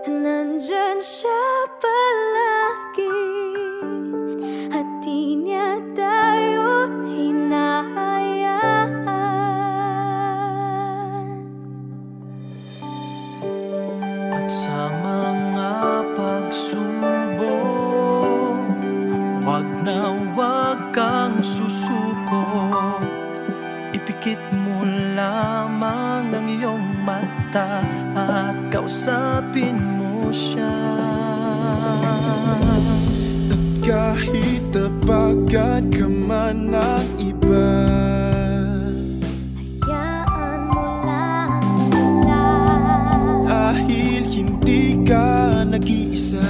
nandyan siya palagi at di niya tayo hinahayaan. At sa mga pagsubok, wag na wag kang susuko. Ipikit mo lamang ang iyong mata at kausapin mo siya. At kahit tapagan ka man ng iba, Hayaan mo lang sila. dahil hindi ka nag-iisa.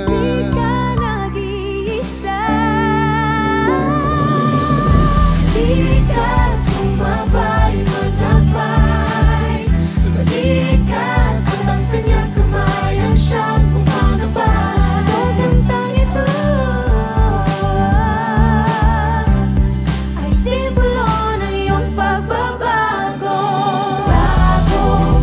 Di ka nag-iisa. Di ka sumabay, maglakbay. Balikat at ang kanyang kamay ang siyang gumagabay. Kagantang ito ay simbolo ng iyong pagbabago.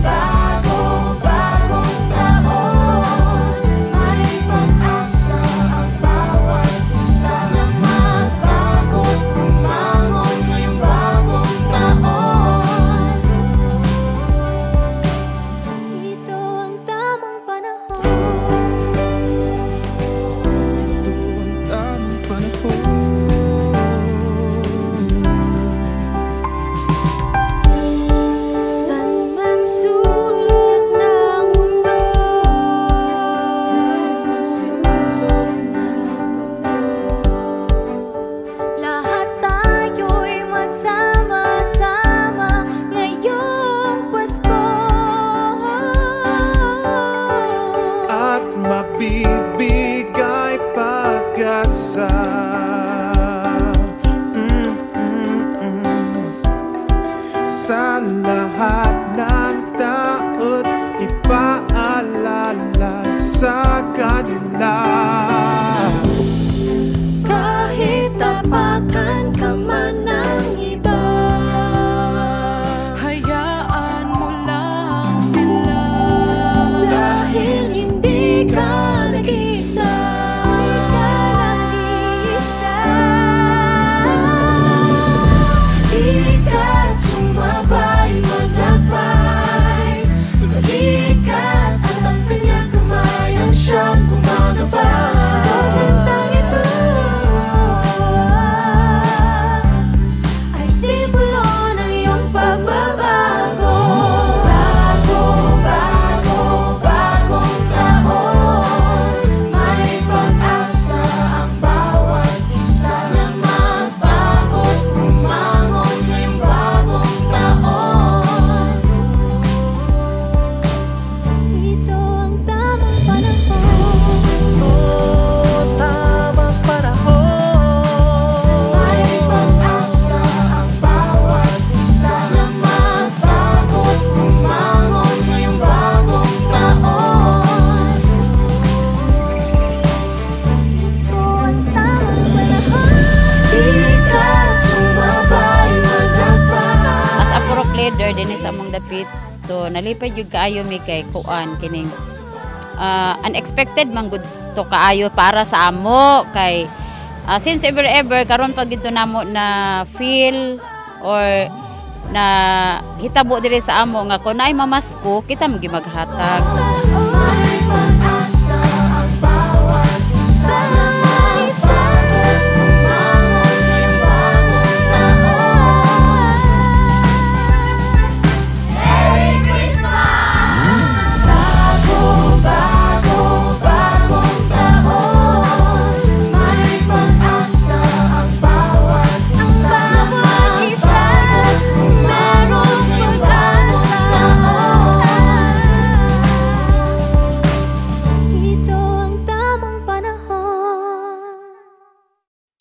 Bagong taon, may pag-asa ang bawat isa. Magbago't bumangon ngayong bagong taon. Ito ang tamang panahon. Ito ang tamang panahon. Saan man sulok ng mundo, lahat tayo'y magsama-sama ngayong Pasko. At mabibigay pag-asa. Sa lahat ng tao't ipaalala sa kanila. Kahit tapakan ka man ng iba, hayaan mo lang sila. Dahil hindi ka nag-iisa. Di ka sumabay, maglakbay. Balikat at ang kanyang kamay ang siyang gumagabay. Kagantang ito ay simbolo ng iyong pagbabago. Bagong taon, may pag-asa ang bawat isa. Magbago't bumangon ngayong bagong taon. Ito ang tamang panahon. Oh, tamang panahon. May pag-asa ang bawat isa. Magbago't bumangon ngayong bagong taon. Ito ang tamang panahon. Di ka sumabay, maglakbay. As a purok leader din sa among dapit, so nalipay jud kaayo mi kay kuan kining unexpected man gud to kaayo para sa amo kay since ever karon pag dito namo na feel or na hitabo diri sa amo nga kun ay mamasko kita mo maghatag. May pag-asa ang bawat isa. Magbago't bumangon ngayong bagong taon. Merry Christmas! Bagong taon, may pag-asa ang bawat isa. Merong pag-asa. Ito ang tamang panahon.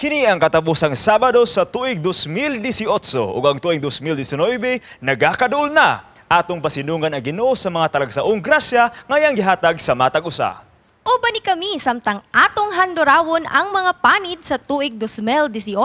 Kini ang katapusang Sabado sa tuig 2018 ug ang tuig 2019 nagakaduol na. Atong pasinungan ang Ginoo sa mga talagsaong grasya ngayang gihatag sa matag usa. O bani kami samtang atong handorawon ang mga panid sa tuig 2018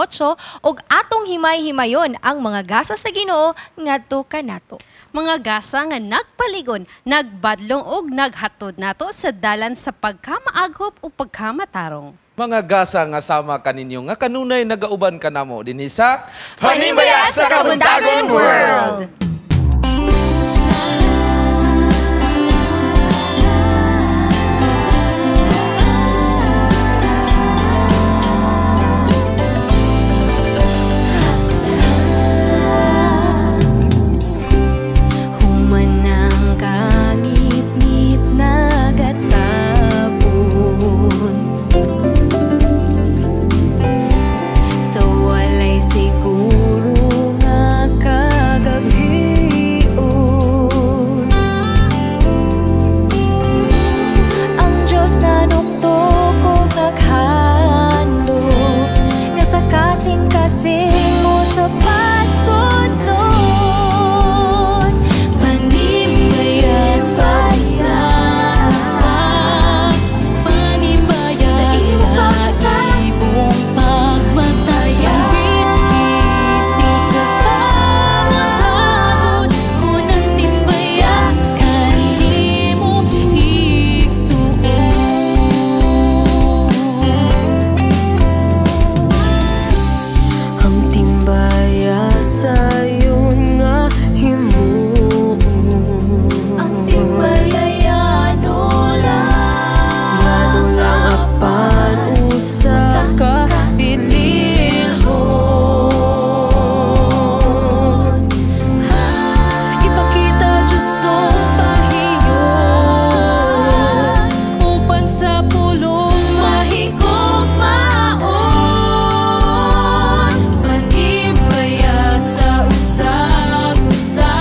ug atong himay-himayon ang mga gasa sa Ginoo ngadto kanato. mga gasa nga nagpaligon, nagbadlong og naghatod nato sa dalan sa pagkamaaghop o pagkamatarong. Mga gasa nga sama kaninyo nga kanunay nagauban kanamo dinhi sa Panimbayas sa Kabuntagon World! Humanang kagit-git nagatapon sa walay siguro nga kagabion. Ang Diyos nanukto kong naghandog nga sa kasing-kasing mo siya pasudlon. Panimbayas sa usa-usa, panimbayas sa ibong pagmatayan. Bitbisi sa kamatagon, kunang timbayan, kanimo igsuon. Ang timbayas sayon nga himuon. Ang timbayayano lang apan usa ka pinilhon. Ipakita Diyos nung pahiyon upan sa pulong mahigugmaon. Panimbayas sa usa-usa,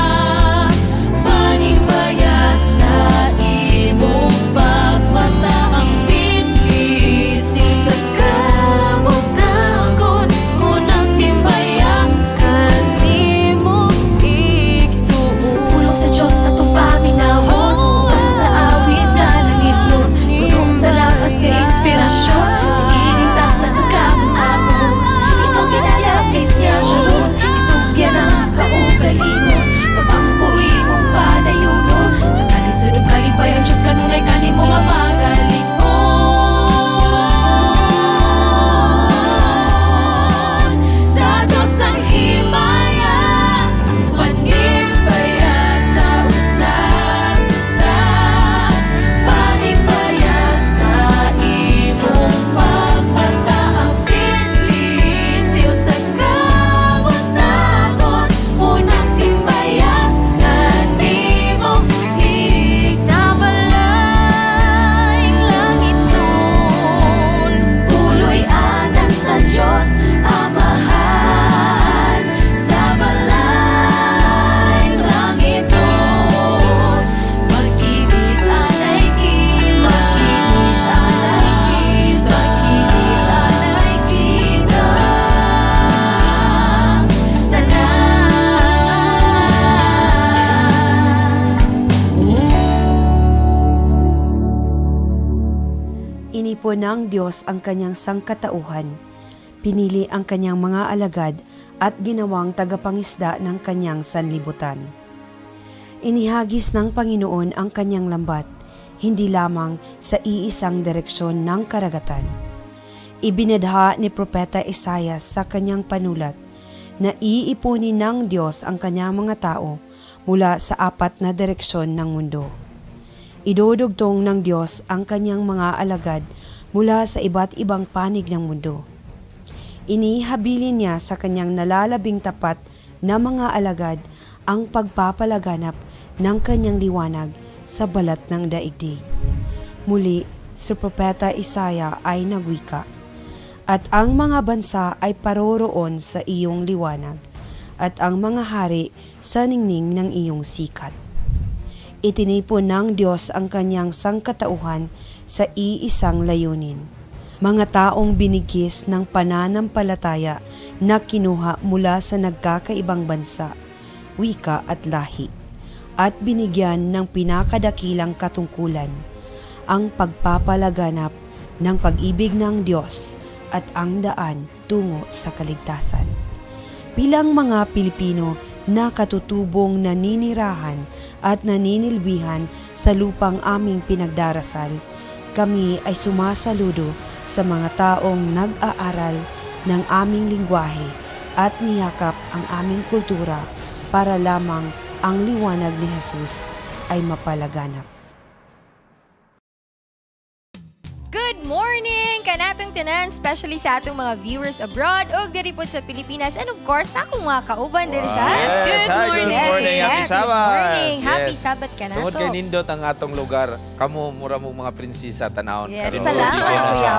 panimbayas sa imong pagmata. Ang bitbisi sa kabutagon, kunang timbayan, kanimo igsuon. Pulong sa Diyos sa itong paminahon, upan sa awit na langit nun, puno sa lakas nga inspirasyon, nag-iinita na sa kabutagon. Itong ginalapit niya ngayon, itong yan ang kaugalingon. Pag ang puwi mong panayunon, sa kalisod o kalibayan, Diyos kanunay kanimo nga magalingon. Sa Diyos ang himaya, panimbayas sa usa-usa, panimbayas sa imong pagmata. Ang bitbisi sa kabutagon, unang timbayan, kanimo isabalayng langit nun. Puloy anan sa Diyos Amahan, sa balayng langit nun. Magkinit alay kin, magkinit alay kin, magkinit alay kin ang tanan. Inipon ng Diyos ang kanyang sangkatauhan, pinili ang kanyang mga alagad at ginawang tagapangisda ng kanyang sanlibutan. Inihagis ng Panginoon ang kanyang lambat, hindi lamang sa iisang direksyon ng karagatan. Ibinadha ni Propeta Isaias sa kanyang panulat na iipunin ng Diyos ang kanyang mga tao mula sa apat na direksyon ng mundo. Idudugtong ng Diyos ang kanyang mga alagad mula sa iba't ibang panig ng mundo. Inihabilin niya sa kanyang nalalabing tapat na mga alagad ang pagpapalaganap ng kanyang liwanag sa balat ng daigdig. Muli, si Propeta Isaiah ay nagwika, "At ang mga bansa ay paroroon sa iyong liwanag, at ang mga hari sa ningning ng iyong sikat." Itinipon ng Diyos ang kanyang sangkatauhan sa iisang layunin. Mga taong binigkis ng pananampalataya na kinuha mula sa nagkakaibang bansa, wika at lahi, at binigyan ng pinakadakilang katungkulan, ang pagpapalaganap ng pag-ibig ng Diyos at ang daan tungo sa kaligtasan. Bilang mga Pilipino, na katutubong naninirahan at naninilbihan sa lupang aming pinagdarasal. Kami ay sumasaludo sa mga taong nag-aaral ng aming lingwahe at niyakap ang aming kultura para lamang ang liwanag ni Jesus ay mapalaganap. Good morning kanatong tanan, especially sa atong mga viewers abroad o diri pod sa Pilipinas, and of course sa akong mga kauban diri sa Yes, hi, good morning. Happy Sabbath. Good morning. Happy Yes. Sabbath kanato. Tungod kay nindot ang atong lugar, kamo mura mo mga prinsesa tanawon. Yes. karon. Salamat, Kuya.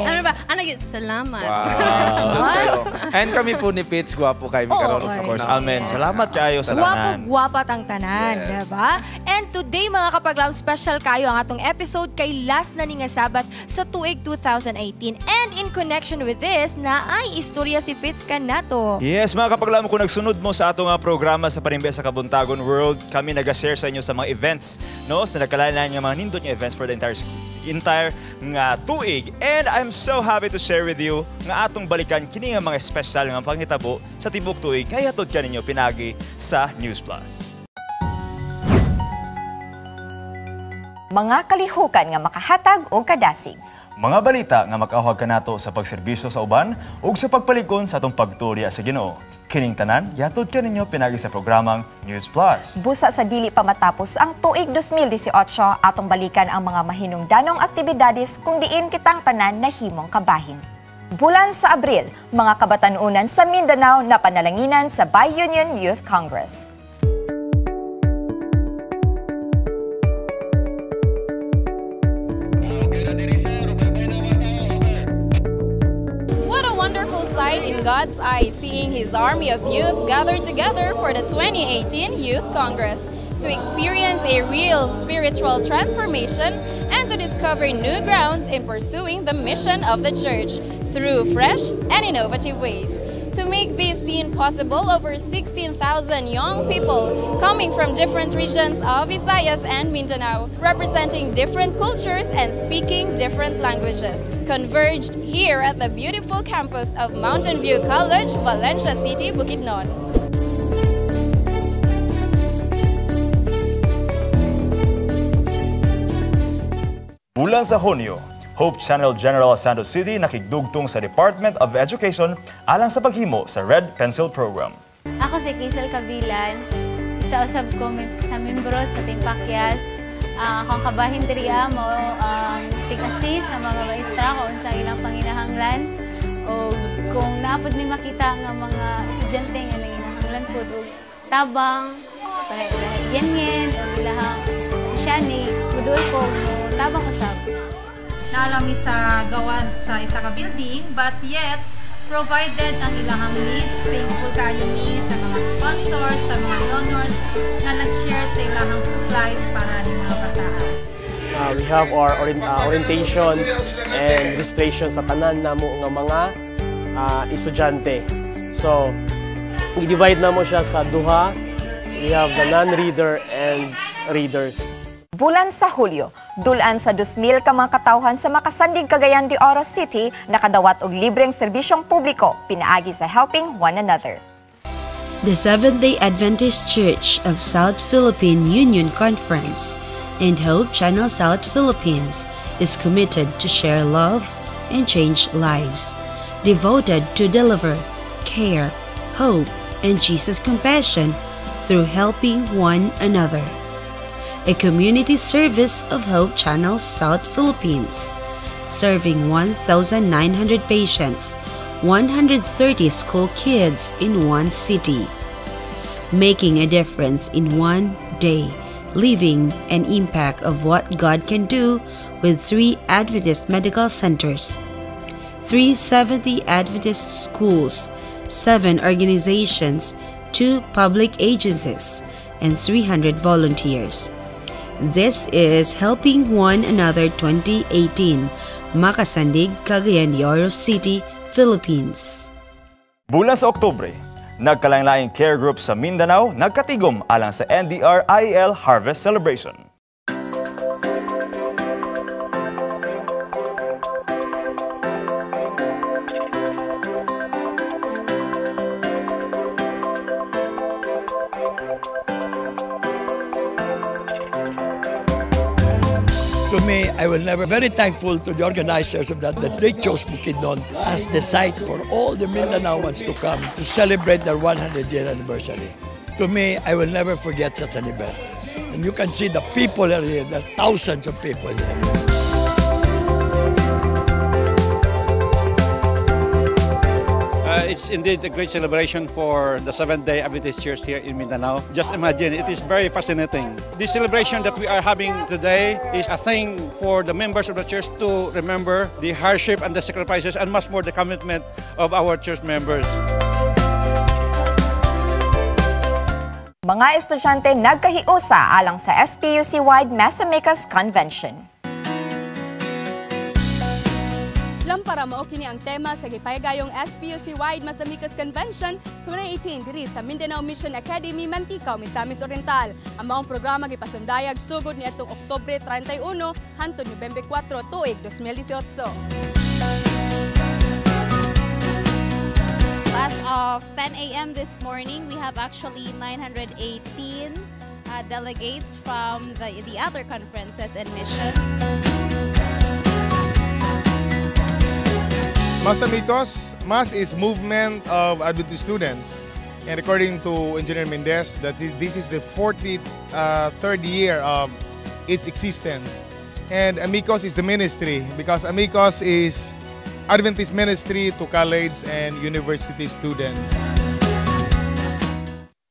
Ano ba? Ano yun? Salamat. Wow. And kami po ni Pitts, gwapo kayo Oo, karon. of Of course, amen. Salamat kayo sa tanan. Gwapo-gwapa tang tanan, Yes. diba? And today mga kapaglam, special kayo ang atong episode kay last na ni nga Sabat sa tuig 2018. And in connection with this, na ay istorya si Fitz kanato. Yes, mga kapaglaman, kung nagsunod mo sa atong programa sa Panimbe sa Kabuntagon World, kami nag-share sa inyo sa mga events, no? Sa nagkalain nga mga nindot nga events for the entire nga tuig. And I'm so happy to share with you nga atong balikan kini nga mga special nga panghitabo sa tibok tuig kaya hatod kaninyo pinagi sa News Plus. Mga kalihukan nga makahatag o kadasig. Mga balita nga makauhag kanato sa pagserbisyo sa uban ug sa pagpalikon sa atong pagturya sa Ginoo. Kining tanan, yatod kaninyo pinagi sa programang News Plus. Busa sa dili pa matapos ang tuig 2018, atong balikan ang mga mahinungdanong aktibidades kung diin kitang tanan na himong kabahin. Bulan sa Abril, mga kabatanunan sa Mindanao na panalanginan sa Bi-Union Youth Congress. What a wonderful sight in God's eyes, seeing His army of youth gathered together for the 2018 Youth Congress to experience a real spiritual transformation and to discover new grounds in pursuing the mission of the church through fresh and innovative ways. To make this scene possible, over 16,000 young people coming from different regions of Visayas and Mindanao, representing different cultures and speaking different languages, converged here at the beautiful campus of Mountain View College, Valencia City, Bukidnon. Bulan sa Hunyo, Hope Channel General Santos City nakigdugtong sa Department of Education alang sa paghimo sa Red Pencil Program. Ako si Kisel Kabilan, isa usab ko sa membro sa Team Pakyas. Akong kabahin diriya mo tig-assist sa mga maestra kung sa ilang panginahanglan o kung naapod mi makita nga mga estudyante nga nanginahanglan pud og tabang para yengen o ilahang syani pudol ko mo tabang usab. Naalami sa gawa sa isa ka building, but yet provided ang ilahang needs. Thankful kayo ni sa mga sponsors, sa mga donors na nag-share sa ilahang supplies para ni mga bataan. We have our orientation and registration sa tanan namo nga mga estudyante. So, i-divide na mo siya sa duha. We have the non-reader and readers. Bulan sa Hulyo, dulan sa 2,000 ka mga katawhan sa Makasandig, Cagayan de Oro City nakadawat og libreng serbisyong publiko pinaagi sa Helping One Another. The Seventh-day Adventist Church of South Philippine Union Conference and Hope Channel South Philippines is committed to share love and change lives, devoted to deliver care, hope, and Jesus' compassion through helping one another. A community service of Hope Channel South Philippines, serving 1,900 patients, 130 school kids in one city, making a difference in one day, leaving an impact of what God can do with 3 Adventist medical centers, 3 Seventh-day Adventist schools, 7 organizations, 2 public agencies, and 300 volunteers. This is Helping One Another 2018, Makasandig, Cagayan de Oro City, Philippines. Bulan sa Oktubre, nagkalain-laing care group sa Mindanao nagkatigom alang sa NDR-IEL Harvest Celebration. To me, I will never very thankful to the organizers of that they chose Bukidnon as the site for all the Mindanaoans to come to celebrate their 100-year anniversary. To me, I will never forget such an event. And you can see the people are here, there are thousands of people here. It's indeed a great celebration for the Seventh-day Adventist Church here in Mindanao. Just imagine, it is very fascinating. The celebration that we are having today is a thing for the members of the church to remember the hardship and the sacrifices and much more the commitment of our church members. Mga estudyante nagkahiusa alang sa SPUC-wide Masamicas Convention. Para mao kini ang tema sa gipayagayong SPUC-wide Masamicas Convention 2018 diri sa Mindanao Mission Academy, Manticaw, Misamis Oriental. Ang maong programa gipasundayag sugod niadtong Oktubre 31 hangtod Nobyembre 4 tuig 2018. As of 10 a.m. this morning, we have actually 918 delegates from the other conferences and missions. Masamicos, MAS is movement of Adventist students, and according to Engineer Mendez, that this is the 43rd year of its existence. And Amicos is the ministry, because Amicos is Adventist ministry to college and university students.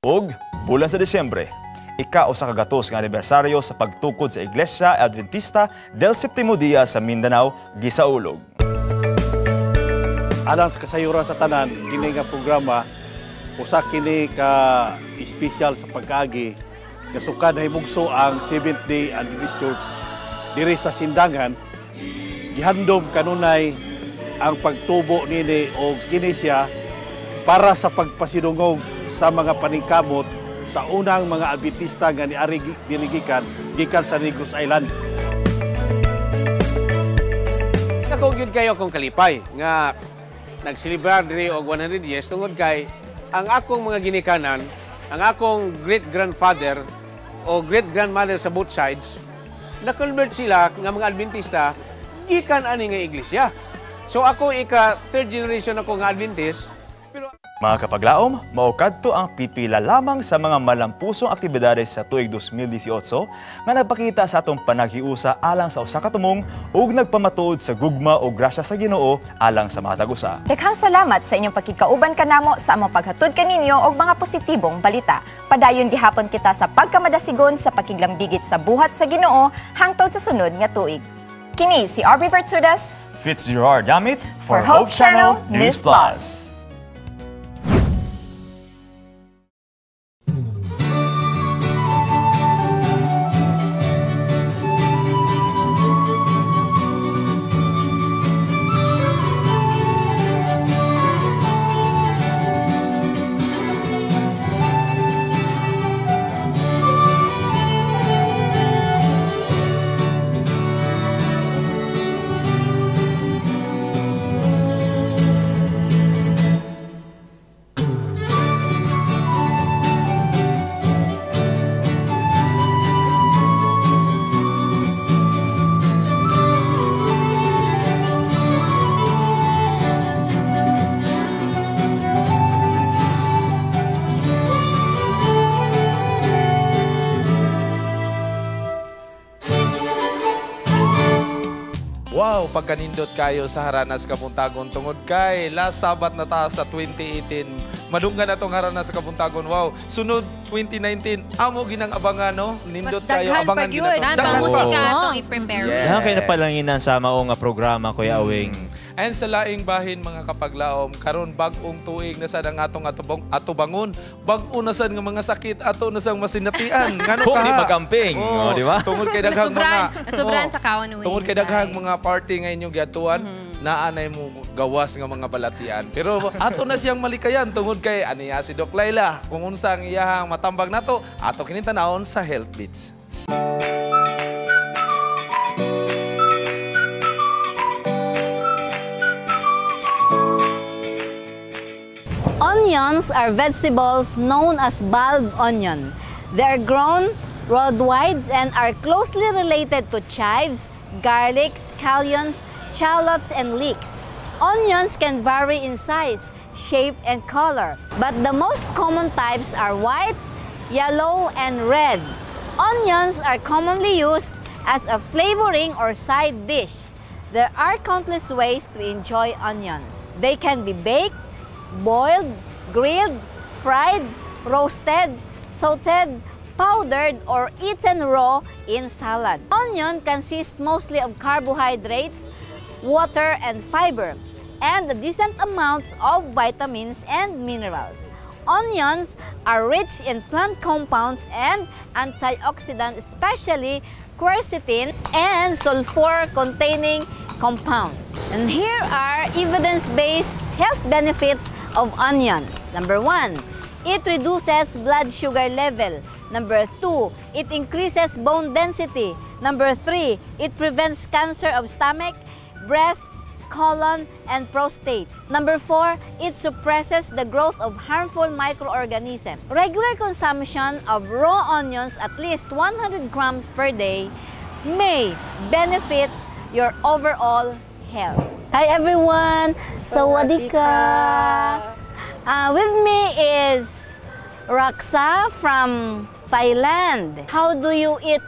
Ug bulan sa Disyembre, ika-usa ka gatos nga anibersaryo sa pagtukod sa Iglesia Adventista del Séptimo Día sa Mindanao gisaulog. Alang sa kasayuran sa tanan, kini nga programa usa kini ka espesyal sa pag-agi kasukad na himugso ang Seventh-day Adventist Church diri sa Sindangan. Gihandom kanunay ang pagtubo nini o kini siya para sa pagpasidungog sa mga paningkamot sa unang mga Adventista nga niari diligikan gikan sa Negros Island. Ako gyud kayo kung kalipay nga nagsilibrar diri og 100 years tungod kay ang akong mga ginikanan, ang akong great-grandfather o great-grandmother sa both sides, na-convert sila nga mga Adventista gikan ani nga iglesia. So ako third generation ako nga Adventist. Mga kapaglaom, maukadto ang pipila lamang sa mga malampusong aktibidades sa tuig 2018 nga nagpakita sa atong panaghiusa alang sa usa ka tumong ug nagpamatuod sa gugma o grasya sa Ginoo alang sa mga tagusa. Daghang salamat sa inyong pagkikauban kanamo sa among paghatod kaninyo og mga positibong balita. Padayon gihapon kita sa pagkamadasigon sa pakiglambigit sa buhat sa Ginoo hangtod sa sunod nga tuig. Kini si Aubrey Vertudas, Fitzgerald Damit for Hope Channel News Plus. Wow, pagkanindot kayo sa Haranas Kabuntagon tungod kay last Sabat na ta sa 2018. Madunggan na tong Haranas Kabuntagon. Wow, sunod 2019 amo ginang abangan no. Nindot kayo abangan ginato. Daghan musika atong i-prepare. Daghan kay napalanginan sa mao nga programa Kuya Awing. And sa laing bahin mga kapaglaom, karon bag-ong tuig na sad ang atong atubangon. Bag-o na sad nga mga sakit ato na sang masinatian. Ngano Kung ka? di magamping, di ba? Tungod kay daghang mga Nasubran sa kaon. tungod kay daghang mga party nga inyong giatuan, naanay mo gawas nga mga balatian. Pero ato na siyang malikayan tungod kay aniya si Doc Laila kung unsa ang iyahang matambag nato, ato kini tanawon sa Health Beats. Onions are vegetables known as bulb onion. They are grown worldwide and are closely related to chives, garlic, scallions, shallots, and leeks. Onions can vary in size, shape, and color, but the most common types are white, yellow, and red. Onions are commonly used as a flavoring or side dish. There are countless ways to enjoy onions. They can be baked, boiled, grilled, fried, roasted, sauteed, powdered, or eaten raw in salad. Onion consists mostly of carbohydrates, water, and fiber, and decent amounts of vitamins and minerals. Onions are rich in plant compounds and antioxidants, especially quercetin and sulfur-containing compounds. And here are evidence-based health benefits of onions. Number 1, it reduces blood sugar level. Number 2, it increases bone density. Number 3, it prevents cancer of stomach, breasts, colon, and prostate. Number 4, it suppresses the growth of harmful microorganisms. Regular consumption of raw onions, at least 100 grams per day, may benefit your overall health. Hi everyone! Sawadika! With me is Raksa from Thailand. How do you eat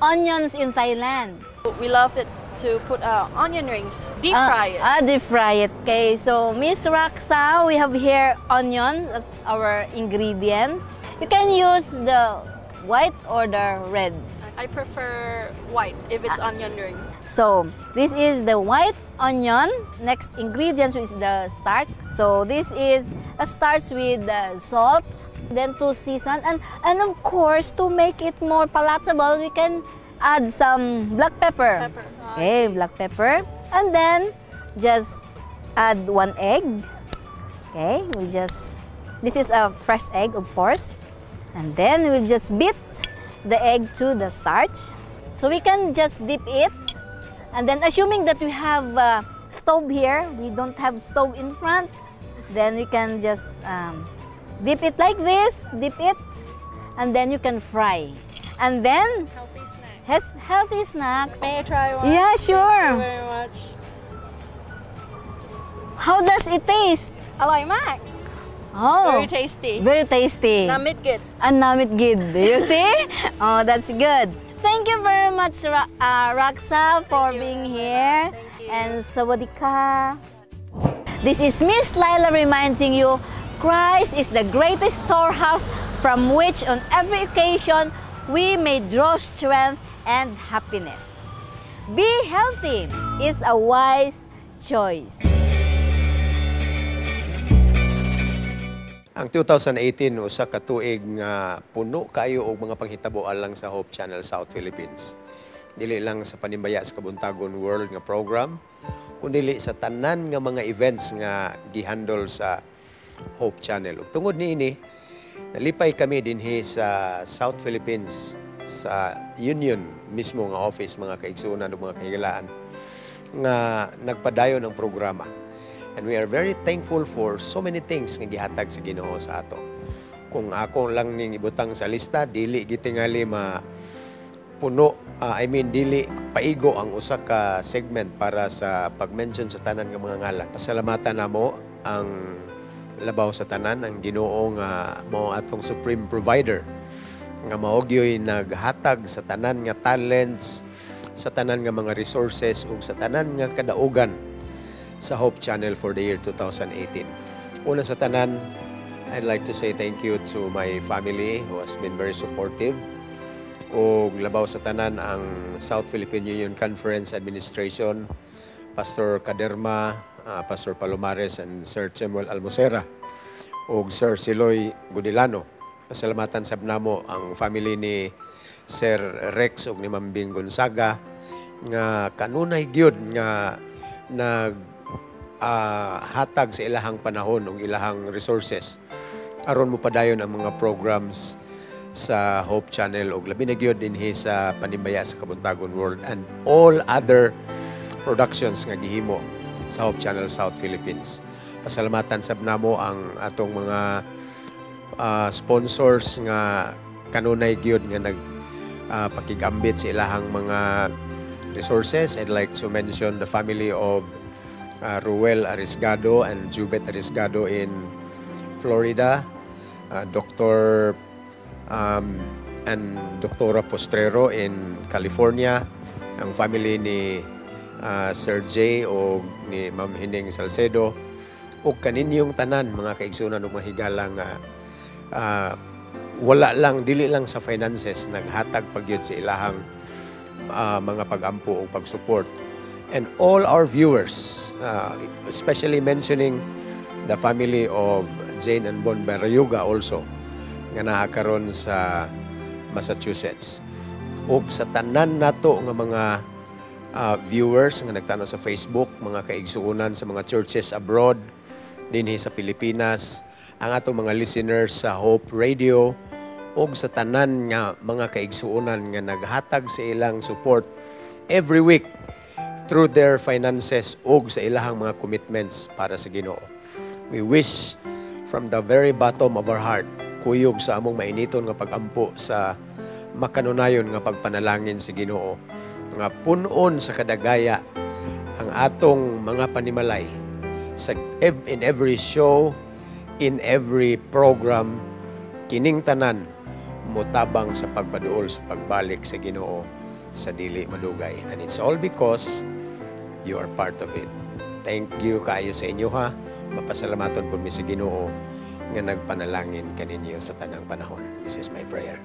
onions in Thailand? We love it to put onion rings, deep fry it. Deep fry it. Okay, so Miss Raksa, we have here onion as our ingredients. You can use the white or the red. I prefer white if it's onion ring. So this is the white onion. Next ingredient is the starch. So this is starts with salt, then to season, and of course to make it more palatable, we can add some black pepper. Okay, black pepper, and then just add 1 egg. Okay, this is a fresh egg, of course, and then we'll just beat the egg to the starch. So we can just dip it, and then assuming that we have a stove here, we don't have stove in front, then we can just dip it like this, dip it, and then you can fry. And then healthy snacks. May I try one? Yeah, sure. Thank you very much. How does it taste? Alay mak. Oh, very tasty. Very tasty. Namit gid. Namit gid. Do you see? Oh, that's good. Thank you very much, Raksa, for being here. And sawadika. This is Miss Laila reminding you, Christ is the greatest storehouse from which on every occasion we may draw strength and happiness. Be healthy is a wise choice. Ang 2018 usa ka tuig nga puno kayo og mga panghitabo alang sa Hope Channel South Philippines. Dili lang sa Panimbayaa sa Kabuntagon World nga program, kundi sa tanan nga mga events nga gihandle sa Hope Channel. Ug tungod niini, nalipay kami dinhi sa South Philippines sa Union mismo nga office, mga kaigsunan ug mga kahigalaan nga nagpadayon ang programa. And we are very thankful for so many things nga gihatag sa Ginoo sa ato. Kung ako lang ning ibutang sa lista, dili gitingali puno, dili paigo ang usa ka segment para sa pag-mention sa tanan nga mga ngalan. Pasalamatan namo ang labaw sa tanan, ang Ginoo nga mao atong supreme provider, nga maogyoy naghatag sa tanan nga talents, sa tanan nga mga resources ug sa tanan nga kadaugan sa Hope Channel for the year 2018. Una sa tanan, I'd like to say thank you to my family who has been very supportive. O labaw sa tanan ang South Philippine Union Conference Administration, Pastor Caderma, Pastor Palomares, and Sir Chemuel Almosera, o Sir Siloy Gudilano. Pasalamatan sab namo ang family ni Sir Rex ug ni Ma'am Bing Gonzaga nga kanunay gyud nga hatag sa ilahang panahon ug ilahang resources aron mo padayon ang mga programs sa Hope Channel ug labi na gyud dinhi sa Panimbayaa sa Kabuntagon World and all other productions nga gihimo sa Hope Channel South Philippines. Pasalamatan sab namo ang atong mga sponsors nga kanunay gyud nga pakigambit sa ilahang mga resources. I'd like to mention the family of Ruel Arisgado and Jubet Arisgado in Florida, Dr. And Doktora Postrero in California, ang family ni Sir J o ni Ma'am Hining Salcedo, o kaninyong tanan mga kaigsunan ug mahigala nga wala lang, dili lang sa finances, naghatag pagyud sa ilahang mga pag-ampo o pag-support. And all our viewers, especially mentioning the family of Jane and Bon Barayuga also, nga nakakaroon sa Massachusetts. O sa tanan nato nga mga viewers nga nagtanaw sa Facebook, mga kaigsuunan sa mga churches abroad, dinhi sa Pilipinas, ang atong mga listeners sa Hope Radio, o sa tanan nga mga kaigsuunan nga naghatag sa ilang support every week through their finances o sa ilahang mga commitments para sa Ginoo. We wish from the very bottom of our heart, kuyog sa among mainiton nga pag-ampo sa makanunayon nga pagpanalangin sa Ginoo, nga punon sa kadagaya ang atong mga panimalay in every show, in every program, kining tanan mutabang sa pagpaduol sa pagbalik sa Ginoo sa dili madugay. And it's all because you are part of it. Thank you kaayo sa inyo ha. Mapasalamaton po mi sa Ginoo nga nagpanalangin kaninyo sa tanang panahon. This is my prayer.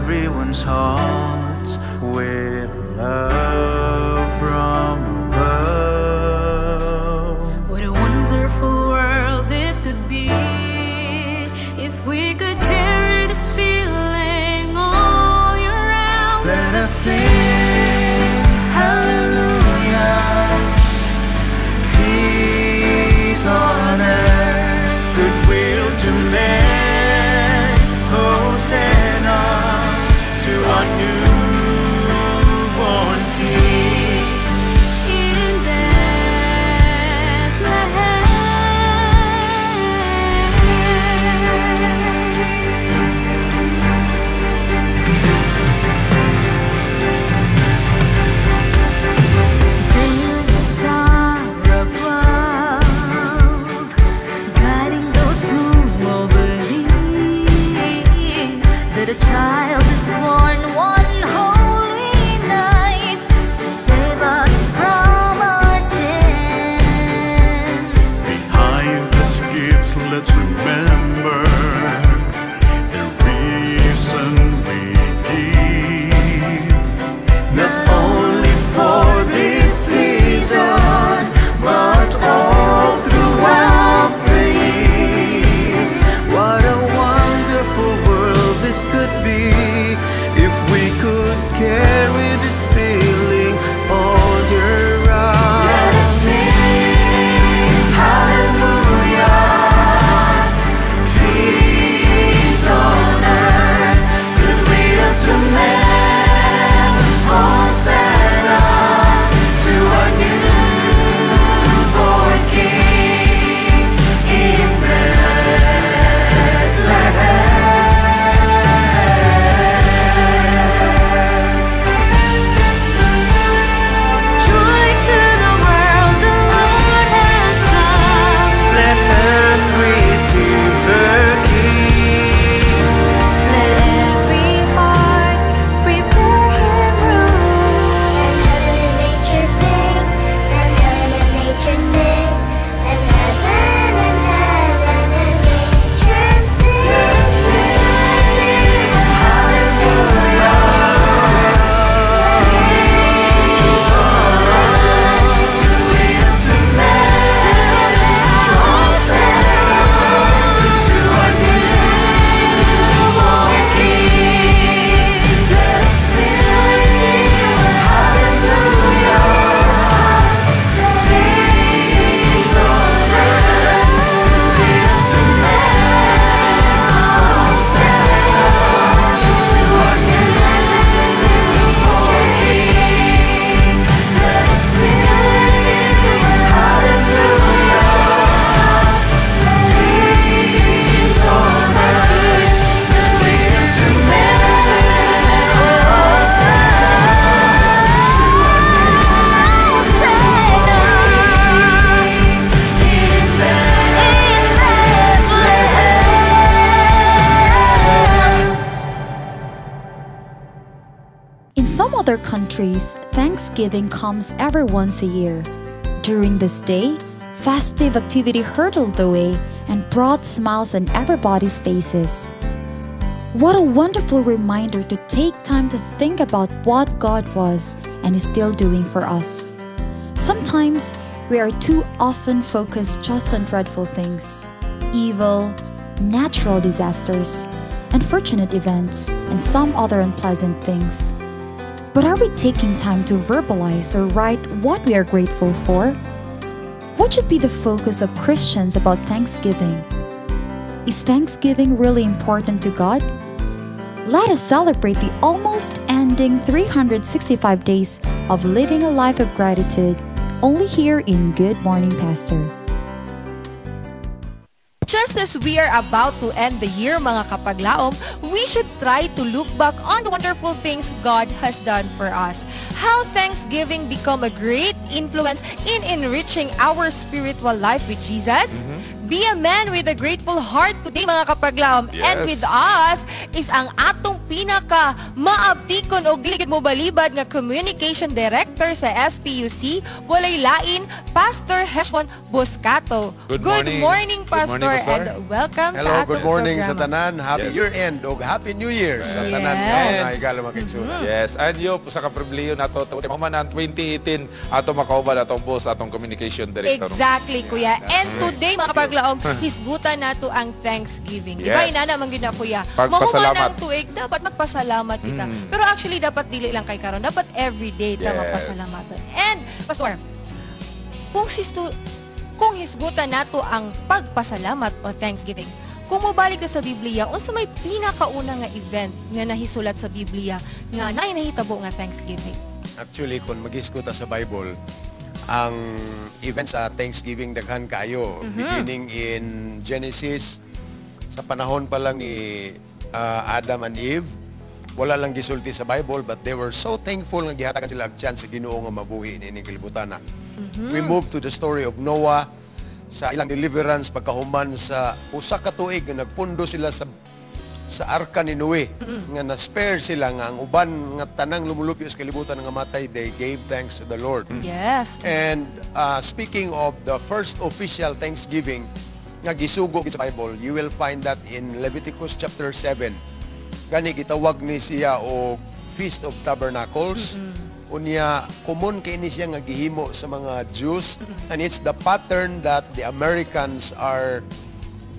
everyone's hearts with love from above. What a wonderful world this could be if we could carry this feeling all year round. Let us sing hallelujah. some other countries, Thanksgiving comes every once a year. During this day, festive activity hurtled the way and brought smiles on everybody's faces. What a wonderful reminder to take time to think about what God was and is still doing for us. Sometimes, we are too often focused just on dreadful things, evil, natural disasters, unfortunate events, and some other unpleasant things. But are we taking time to verbalize or write what we are grateful for? What should be the focus of Christians about Thanksgiving? Is Thanksgiving really important to God? Let us celebrate the almost ending 365 days of living a life of gratitude, only here in Good Morning Pastor. Just as we are about to end the year, mga kapaglaom, we should try to look back on the wonderful things God has done for us. How Thanksgiving become a great influence in enriching our spiritual life with Jesus. Be a man with a grateful heart today, mga kapaglaom. Yes. And with us is ang atong pinaka maabtikon o giligid mo balibad nga Communication Director sa SPUC, walay lain, Pastor Heshbon Boscato. Good morning, Pastor, and welcome Hello, sa atong good morning programa. sa tanan. Happy year-end o Happy New Year sa tanan. Yes, and yo sa kapribiliyo nato man ang 2018 ato makauban atong boss atong Communication Director. Exactly, kuya. And today, mga kapaglaom, hisgutan nato ang Thanksgiving. Di ba, Yes. inana man gyud na, kuya? Pagpasalamat. Mahuman ang tuig, dapat magpasalamat kita. Pero actually, dapat dili lang kay karon, dapat everyday ta Yes. magpasalamatan. And, Pastor, kung hisgutan nato ang pagpasalamat o Thanksgiving, kung mobalik ka sa Biblia, unsa may pinakauna nga event nga nahisulat sa Biblia nga nahitabo nga Thanksgiving? Actually, kung mag-iskuta sa Bible, ang event sa Thanksgiving daghan kayo. Beginning in Genesis, sa panahon pa lang ni Adam and Eve, wala lang gisulti sa Bible, but they were so thankful nga gihatagan sila ang chance sa Ginoo nga mabuhi niining kalibutan. We move to the story of Noah, sa ilang deliverance pagkahuman sa usa ka tuig nga nagpundo sila sa arka ni Noe, nga na-spare sila nga ang uban nga tanang lumulupyo sa kalibutan nga matay, they gave thanks to the Lord. Yes. And speaking of the first official Thanksgiving nga gisugo sa Bible, you will find that in Leviticus chapter 7. Gani gitawag ni siya o Feast of Tabernacles. Unya, common kay ni siya nga gihimo sa mga Jews, and it's the pattern that the Americans are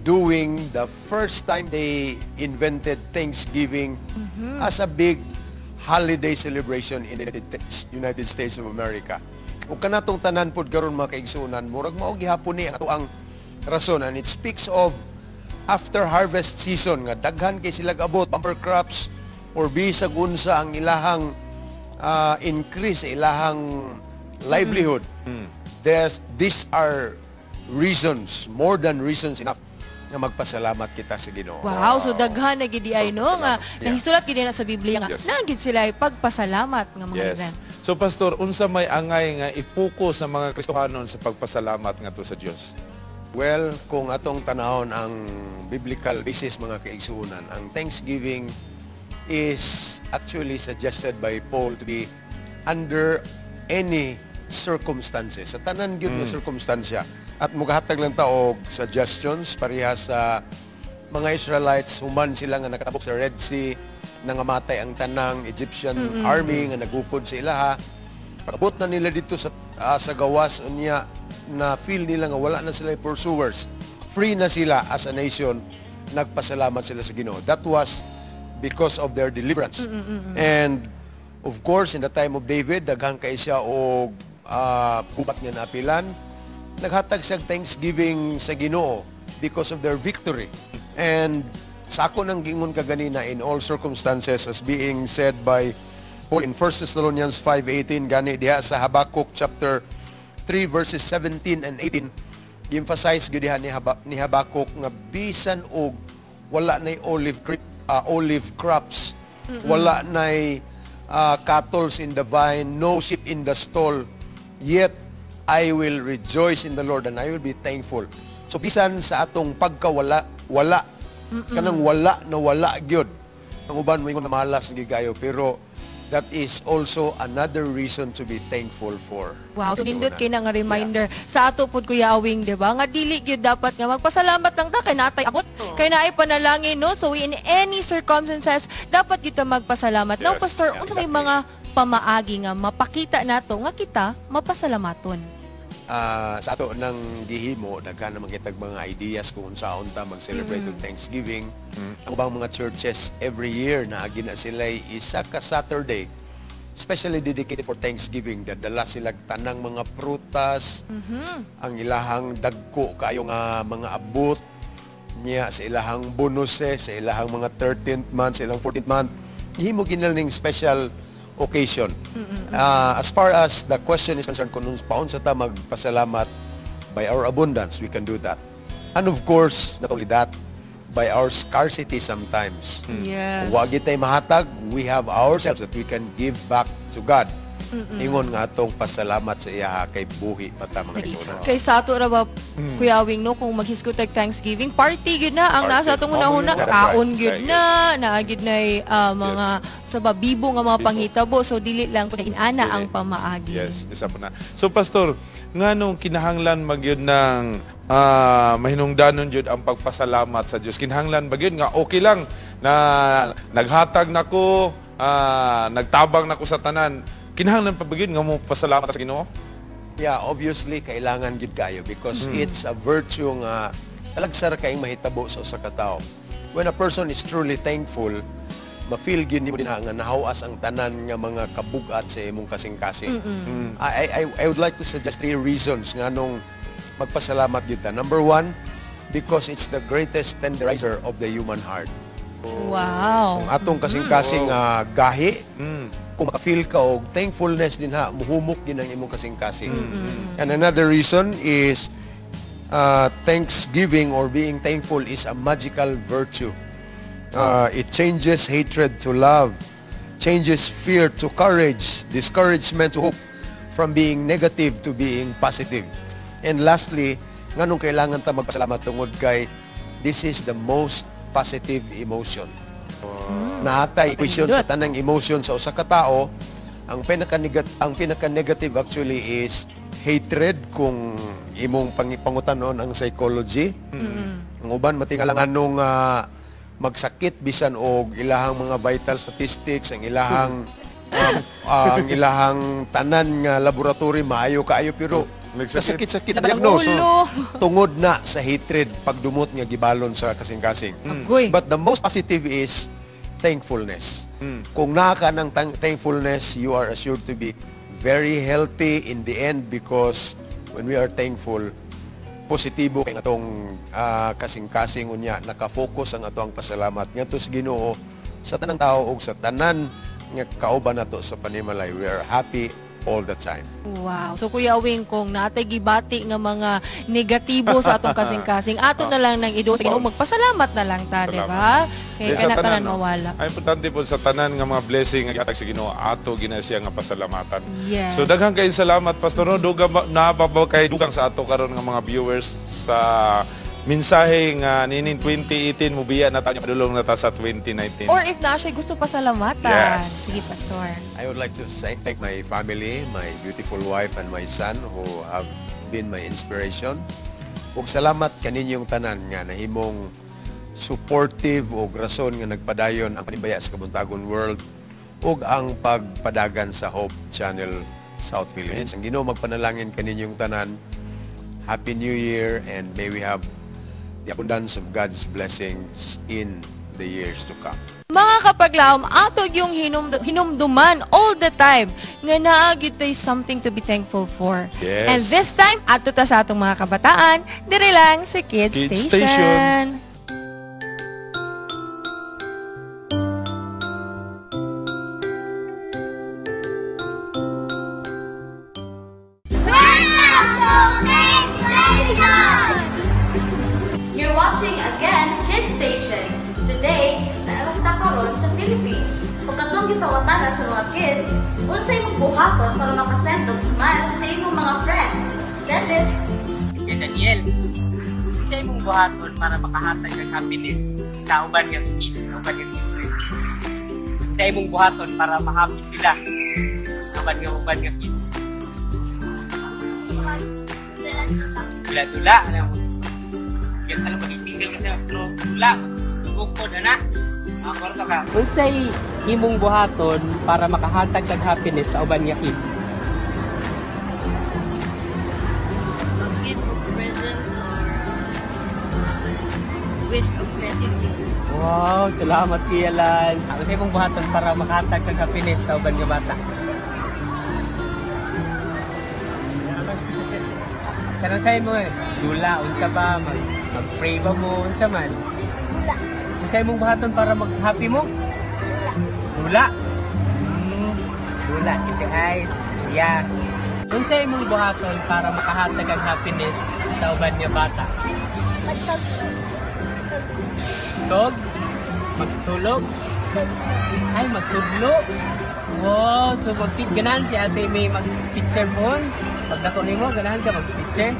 doing the first time they invented Thanksgiving as a big holiday celebration in the United States of America. Ug kanatong tanan pod karon mga kaigsunan, murag mao gihapon ni ato ang rason, and it speaks of after harvest season nga daghan kay sila abot bumper crops or bisag unsa ang ilahang increase ilahang livelihood. These are reasons, more than reasons enough nga magpasalamat kita sa Ginoo. Wow, so daghan na gid ay no nga nahisulat gid na sa Biblia nga naagid sila ay pagpasalamat nga mga event. So Pastor, unsa may angay nga ipuko sa mga Kristohanon sa pagpasalamat ngadto sa Dios? Well, kung atong tanahon ang biblical basis mga kaigsuonan, ang Thanksgiving is actually suggested by Paul to be under any circumstances. Sa tanan gyud nga circumstansya. At mugahatag lang ta og suggestions parehas sa mga Israelites, human sila nga nakatabok sa Red Sea, nangamatay ang tanang Egyptian army nga nagukod sa ilaha. Pagabot na nila dito sa gawas unya na feel nila nga wala na sila pursuers. Free na sila as a nation, nagpasalamat sila sa Ginoo. That was because of their deliverance. And of course, in the time of David, daghan kay siya og gubat nga napilan. Naghatag siya thanksgiving sa Ginoo because of their victory. And sa ako nang gingon kaganina, in all circumstances, as being said by Paul in 1 Thessalonians 5:18, gani diha sa Habakkuk chapter 3 verses 17 and 18, gi-emphasize gyud diha ni Habakkuk nga bisan og wala nay olive crops, wala nay cattle in the vine, no sheep in the stall, yet I will rejoice in the Lord and I will be thankful. So bisan sa atong pagkawala, kanang wala na wala gyud. Ang uban mo ingon na malas gigayo, pero that is also another reason to be thankful for. Wow, so nindot kay na nga reminder sa ato pod Kuya Awing, di ba? Nga dili gyud dapat nga magpasalamat lang ta kay natay abot, kay naay panalangin, no? So in any circumstances, dapat kita magpasalamat. Now, Pastor, unsa may mga pamaagi nga mapakita nato nga kita mapasalamaton? Sa ato ng gihimo, daghan naman kitag mga ideas kung unsaon ta mag-celebrate ng Thanksgiving. Ang bang mga churches every year na agi na sila isa ka Saturday especially dedicated for Thanksgiving. Dadala sila tanang mga prutas, ang ilahang dagko kayo nga mga abot niya sa ilahang bonuses, sa ilahang mga 13th month, sa ilang 14th month. Gihimo ginaling special occasion. As far as the question is concerned, kung paon sa ta magpasalamat by our abundance, we can do that. And of course, not only that, by our scarcity sometimes. Yes. Kung wagi tayo mahatag, we have ourselves that we can give back to God. Ingon nga atong pasalamat sa iya kay buhi pata mga isuna. Kay sa ato ra ba Kuya Awing, no, kung maghisgot tag Thanksgiving party gyud na ang nasa atong una-una, kaon gyud na, naagid na mga sa babibo nga mga panghitabo, so dili lang kun inana ang pamaagi. Yes, isa pa na. So Pastor, nganong kinahanglan magyud ng mahinungdanon jud ang pagpasalamat sa Dios? Kinahanglan ba gyud nga okay lang na naghatag nako, nagtabang nako sa tanan? Kinahanglan pa ba gyud nga mo pasalamat sa Ginoo? Yeah, obviously kailangan gid kayo because it's a virtue nga talagsar kayong mahitabo sa usa ka tawo. When a person is truly thankful, ma-feel gid nimo dinha nga nahawas ang tanan nga mga kabug-at sa imong kasing-kasing. I would like to suggest 3 reasons nga nung magpasalamat gid ta. Number 1, because it's the greatest tenderizer of the human heart. Wow. Kung atong kasing-kasing gahi, kung maka-feel ka og thankfulness din ha, muhumok din ang imong kasing-kasing. And another reason is thanksgiving or being thankful is a magical virtue. It changes hatred to love, changes fear to courage, discouragement to hope, from being negative to being positive. And lastly, nganong kailangan ta magpasalamat tungod kay this is the most positive emotion. Naatay equation sa tanang emotion sa usa ka tao. Ang pinaka-negative actually is hatred kung imong pangutanon ang psychology. Ang uban matingalang anong magsakit bisan og ilahang mga vital statistics, ang ilahang ang ilahang tanan nga laboratory maayo kaayo pero kasakit-sakit diagnose tungod na sa hatred pagdumot nga gibalon sa kasing-kasing. But the most positive is thankfulness. Kung naa ka ng thankfulness, you are assured to be very healthy in the end because when we are thankful, positibo kay atong kasing-kasing unya, nakafocus ang atong pasalamat ngadto sa Ginoo sa tanang tao ug sa tanan nga kauban nato sa panimalay. We are happy all the time. Wow. So Kuya Awing, kung natay gibati nga mga negatibo sa atong kasing-kasing, ato na lang nang ido sa Ginoo, magpasalamat na lang ta, di ba? Kaya kana tanan mawala. Ay importante po sa tanan nga mga blessing nga gihatag sa Ginoo, ato gina siya nga pasalamatan. Yes. So daghang kay salamat Pastor. Duga na kay dugang sa ato karon nga mga viewers sa mensahe nga ninin 2018 mubiya na tayo padulong na ta sa 2019. Or if na siya gusto pasalamatan. Yes. Sige, Pastor. I would like to thank my family, my beautiful wife and my son who have been my inspiration. Ug salamat kaninyong tanan nga nahimong supportive o rason nga nagpadayon ang panibaya sa Kabuntagon World ug ang pagpadagan sa Hope Channel South Philippines. Ang Ginoo magpanalangin kaninyong tanan. Happy New Year and may we have the abundance of God's blessings in the years to come. Mga kapaglaom, ato yung hinumduman all the time nga naagid tay something to be thankful for. Yes. And this time, ato ta sa atong mga kabataan, dire lang sa Kids Station. You're watching again Kids Station. Today, naalas ta karon sa Philippines. Kung katong gipawatan sa mga kids, unsay imong buhaton para makasend og smile sa imong mga friends. Send it. Kay Daniel, unsay imong buhaton para makahatag og happiness sa uban nga kids, uban nga children. Sa imong buhaton para ma-happy sila. Uban nga kids. Tula-tula. Alam mo, itigil ka sa tula. Bukod na. Korto ka. Unsay imong buhaton para makahatag kag happiness sa uban nga kids? Mag-give of presents or wish of blessings. Wow, salamat Kuya Lance. Unsay imong buhaton para makahatag kag happiness sa uban nga bata? Kanang say mo, dula, unsa ba? Mag-pray ba mo? Unsa man? Unsay imong buhaton para mag-happy mo? Dula. Dula, keep your eyes. Yeah. Unsay imong buhaton para makahatag ang happiness sa uban nga bata? Tog? Magtulog? Ay, magtudlo? Wow, so ganahan si ate may mag-picture mo? Pag dako nimo, ganahan ka mag-picture?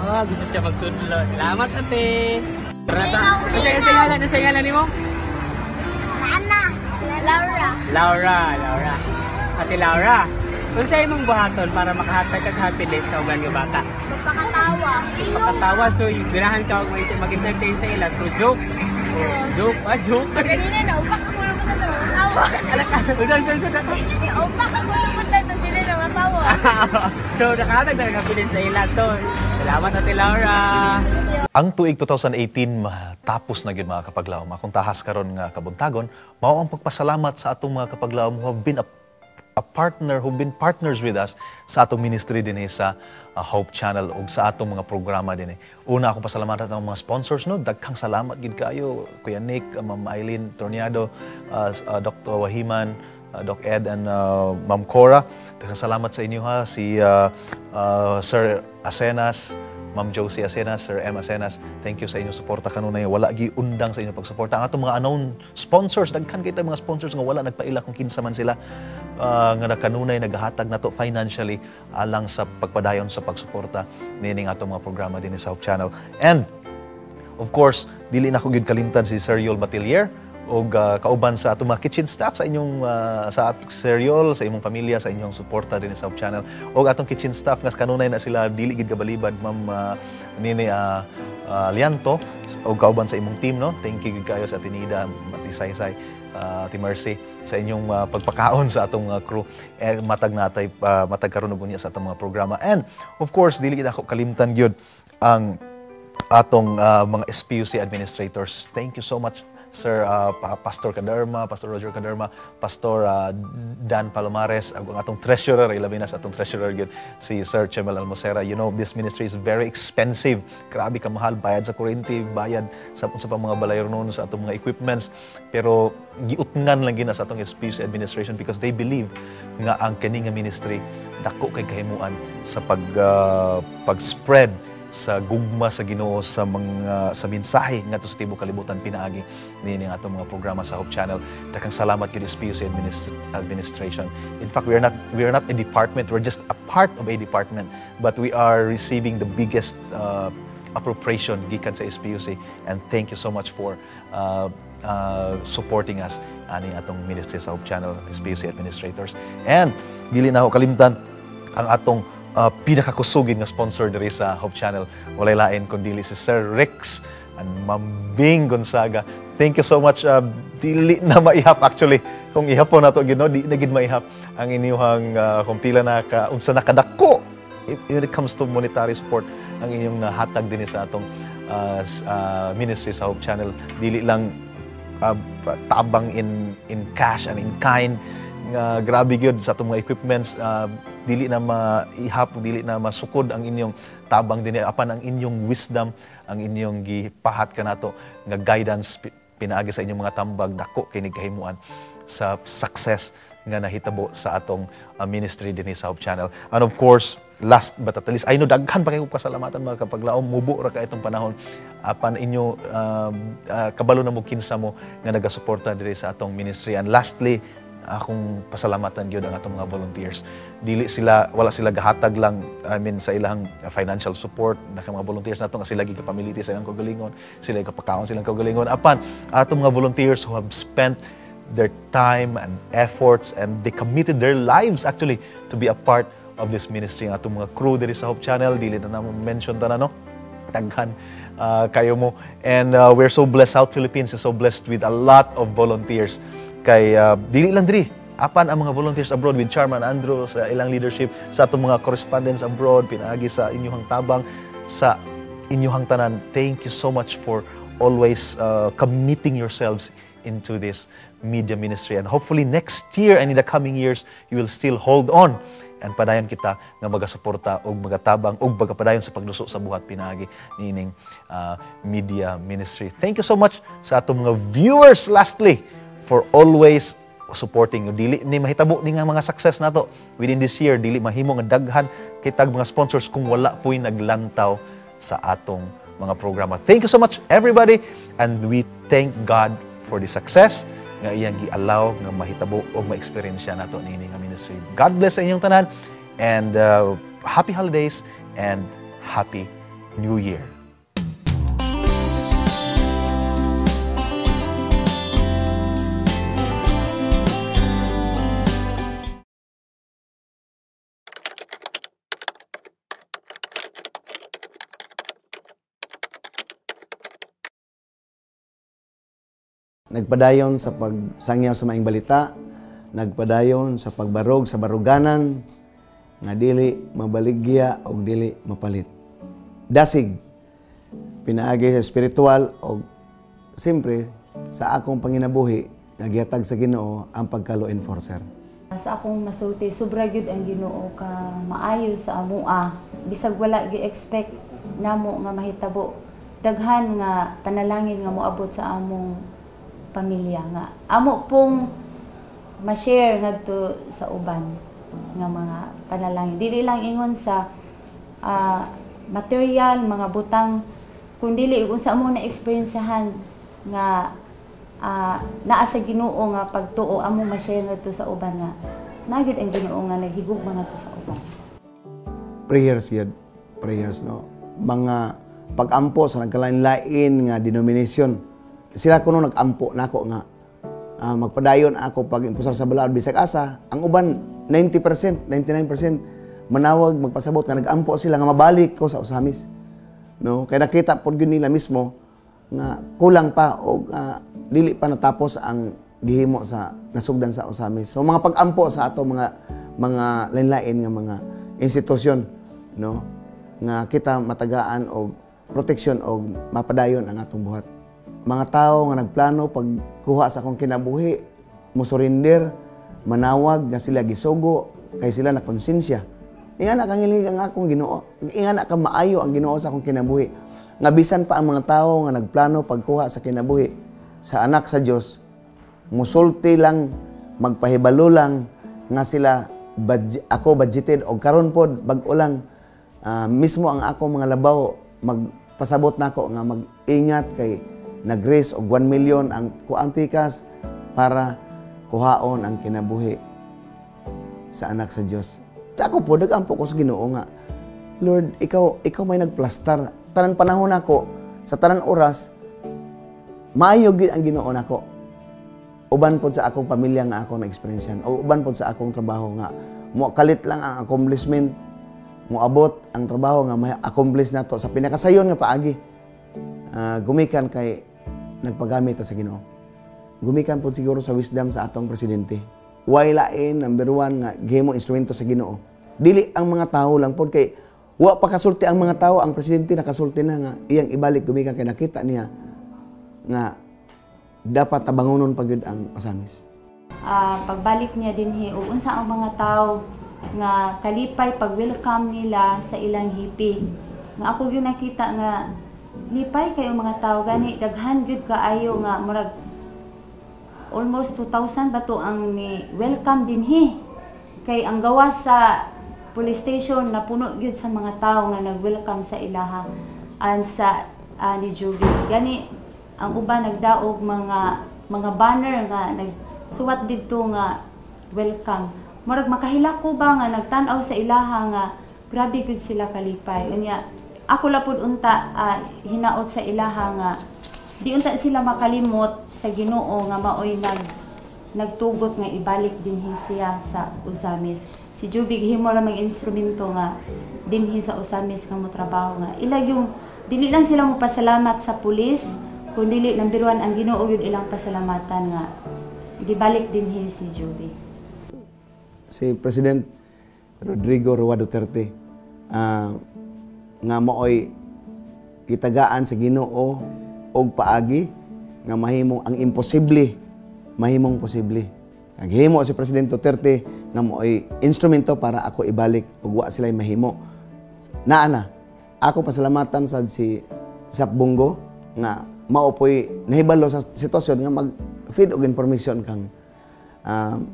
Oh, gusto siya magtudlo. Salamat ate! Nasa ngalan nimo? Ana, Laura. Laura. Ate Laura, kung sa imong buhaton para makahatag kag happiness sa uban nga bata? Magpakatawa. So, ganahan ka mag-entertain sa ila through jokes. Joke. Kanina na, upak ako lumot na ito. Tawa. Usan. Upak ako lumot na ito. Sila na matawa. So, nakahatag na happiness sa ila to. Salamat Ate Laura. Ang tuig 2018 matapos na gyud mga kapaglawom. Akong tahas karon nga kabuntagon, mao ang pagpasalamat sa atong mga kapaglawom who have been who've been partners with us sa atong ministry din sa Hope Channel ug sa atong mga programa din. Una akong pasalamatan ang mga sponsors no, daghang salamat gid kayo Kuya Nick, Ma'am Eileen Torniado, Dr. Wahiman, Doc Ed and Ma'am Cora. Daghang salamat sa inyo ha, si Sir Asenas, Ma'am Josie Asenas, Sir M. Asenas, thank you sa inyong suporta kanunay. Wala gi undang sa inyong pagsuporta. Ang atong mga unknown sponsors, daghan kita mga sponsors nga wala nagpaila kung kinsa man sila nga kanunay naghatag nato financially alang sa pagpadayon sa pagsuporta nining atong mga programa din sa Hope Channel. And of course, dili na ko gyud kalimtan si Sir Yol Batilier og kauban sa atong mga kitchen staff sa inyong sa Sir Yol, sa imong pamilya, sa inyong suporta din sa Hope Channel. Og atong kitchen staff nga kanunay na sila dili gid kabalibad, Ma'am Nini Lianto og kauban sa imong team no. Thank you kayo sa Tinida, Mati Saysay, Ati Mercy sa inyong pagpakaon sa atong crew. Matag natay matag karon og unya sa atong mga programa. And of course, dili gid ako kalimtan gyud ang atong mga SPUC administrators. Thank you so much Sir Pastor Caderma, Pastor Roger Caderma, Pastor Dan Palomares, ang atong treasurer, ilabi na sa atong treasurer yun, si Sir Chemel Almocera. You know, this ministry is very expensive. Grabe ka mahal, bayad sa kuryente, bayad sa pang mga balayron sa atong mga equipments. Pero giutngan lang gina sa atong SPUC administration because they believe nga ang kini nga ministry dako kay kahimuan sa pag-spread sa gugma sa Ginoo sa mga sa mensahe ngadto sa tibuok kalibutan pinaagi niini nga atong mga programa sa Hope Channel. Daghang salamat kay SPUC administration. In fact, we are not a department, we're just a part of a department, but we are receiving the biggest appropriation gikan sa SPUC, and thank you so much for supporting us ani atong ministry sa Hope Channel, SPUC administrators. And dili na ako kalimtan ang atong pinakakusugin nga sponsor diri sa Hope Channel, walay lain kundi si Sir Rex and Ma'am Bing Gonzaga. Thank you so much. Dili na maihap actually. Kung ihapon nato gid no, di na gid maihap ang inyong kung pila na ka unsa nakadako when it comes to monetary support ang inyong nahatag din sa atong ministry sa Hope Channel. Dili lang tabang in cash and in kind. Grabe gyud sa atong mga equipments, dili na maihap, dili na masukod ang inyong tabang dinhi apan ang inyong wisdom, ang inyong gipahat kanato nga guidance pinaagi sa inyong mga tambag dako kay kahimuan sa success nga nahitabo sa atong ministry dinhi sa Hope Channel. And of course, last but at least, I know daghan pa kayo kasalamatan mga kapaglaom, mubo ra ka itong panahon apan inyo kabalo na mo kinsa mo nga nagasuporta diri sa atong ministry. And lastly, akong pasalamatan gyud ang atong mga volunteers. Wala sila gahatag lang sa ilang financial support na mga volunteers nato nga sila gigapamiliti sa ilang kaugalingon, sila gigapakaon silang kaugalingon. Apan atong mga volunteers who have spent their time and efforts, and they committed their lives actually to be a part of this ministry. Ang atong mga crew diri sa Hope Channel, dili na naman mention ta na, no? Taghan kayo mo. And we're so blessed. South Philippines is so blessed with a lot of volunteers. Kay dili lang diri, apan ang mga volunteers abroad with Chairman Andrew sa ilang leadership, sa atong mga correspondents abroad, pinaagi sa inyong tabang, sa inyong tanan. Thank you so much for always committing yourselves into this media ministry. And hopefully next year and in the coming years, you will still hold on and padayon kita nga magasuporta og magatabang og magapadayon sa pagluso sa buhat pinaagi nining media ministry. Thank you so much sa atong mga viewers lastly for always supporting you. Dili ni mahitabo ni nga mga success nato within this year, dili mahimo nga daghan kitag mga sponsors kung wala po'y naglantaw sa atong mga programa. Thank you so much everybody, and we thank God for the success nga iyang gi-allow nga mahitabo o ma-experience nato nining nga ministry. God bless sa inyong tanan, and happy holidays and happy New Year. Nagpadayon sa pagsangyaw sa maing balita, nagpadayon sa pagbarog sa baruganan, nga dili mabaligya o dili mapalit. Dasig, pinaagi sa spiritual o siyempre sa akong panginabuhi, nagihatag sa Ginoo ang pagka-law enforcer. Sa akong masulti, sobra gyud ang Ginoo ka maayo sa amoa. Bisag wala gi-expect namo nga mahitabo. Daghan nga panalangin nga moabot sa among pamilya nga amo pong ma-share ngadto sa uban nga mga panalangin. Dili lang ingon sa material, mga butang, kundi kung sa amo na-experiencehan nga naa sa Ginoo nga pagtuo amo ma-share ngadto sa uban nga nagid ang Ginoo nga naghigugma ngadto sa uban. Prayers yun. Prayers, no? Mga pag-ampo sa nagkalain-lain nga denomination. Sila kuno nag-ampo nako nga magpadayon ako pag impusar sa balaod bisag asa. Ang uban 90%, 99% manawag magpasabot nga nag-ampo sila nga mabalik ko sa usamis. No, kay nakita pod gyud nila mismo nga kulang pa o dili pa natapos ang gihimo sa nasugdan sa usamis. So mga pag-ampo sa ato mga lain-lain nga mga institusyon, no, nga kita matagaan og proteksyon og mapadayon ang atong buhat. Mga tao nga nagplano pagkuha sa akong kinabuhi, musurinder, manawag nga sila gisugo, kay sila na konsensya. Inga na kangilig ang akong Ginoo. Inga na ka maayo ang Ginoo sa akong kinabuhi. Nga bisan pa ang mga tao nga nagplano pagkuha sa kinabuhi sa anak sa Dios, musulti lang, magpahibalo lang nga sila ako budgeted o karon pod bag-o lang mismo ang ako mga labaw magpasabot nako nga mag-ingat kay nag-raise og 1 million ang kuang pikas para kuhaon ang kinabuhi sa anak sa Dios. Sa ako po nag-ampo ko sa Ginoo nga, Lord, ikaw may nagplastar. Tanan panahon ako sa tanan oras maayo gyud ang Ginoo nako. Uban pod sa akong pamilya nga ako na-experiencean, o uban pod sa akong trabaho nga mo kalit lang ang accomplishment, mo abot ang trabaho nga may accomplish nato sa pinakasayon nga paagi. Gumikan kay nagpagamit sa Ginoo. Gumikan po siguro sa wisdom sa atong presidente. Way lain, number 1 nga gihimo instrumento sa Ginoo. Dili ang mga tao lang po kay wa pa kasulti ang mga tao, ang presidente nakasulti na nga iyang ibalik gumikan kay nakita niya nga dapat tabangonon pagyud ang asamis. Pagbalik niya dinhi ug unsa ang mga tao nga kalipay pag-welcome nila sa ilang hipi. Nga ako gyud nakita nga lipay kayo mga tao gani daghan gyud kaayo nga murag almost 2,000 bato ang ni welcome dinhi kay ang gawas sa police station napuno gyud sa mga tao nga nag-welcome sa ilaha and sa ni Juby. Gani ang uban nagdaog mga banner nga nagsuwat didto nga welcome. Murag makahilako ba nga nagtan-aw sa ilaha nga grabe gyud sila kalipay. Unya ako lapod unta hinaot sa ilaha nga di unta sila makalimot sa Ginoo nga maoy nagtugot nga ibalik dinhi siya sa Usamis. Si Juby gihimo ra mag instrumento nga dinhi sa Usamis nga mo trabaho nga ila yung dili lang sila mo pasalamat sa pulis kundi number 1 ang Ginoo yun ilang pasalamatan nga gibalik dinhi si Juby. Si President Rodrigo Roa Duterte nga maoy itagaan sa Ginoo og paagi nga mahimong ang imposible mahimong posible. Naghimo si President Duterte nga mo'y instrumento para ako ibalik ug wa sila mahimo. Naana, ako pasalamatan sad si Sap Bungo nga mao po'y nahibalo sa sitwasyon nga mag-feed og information kang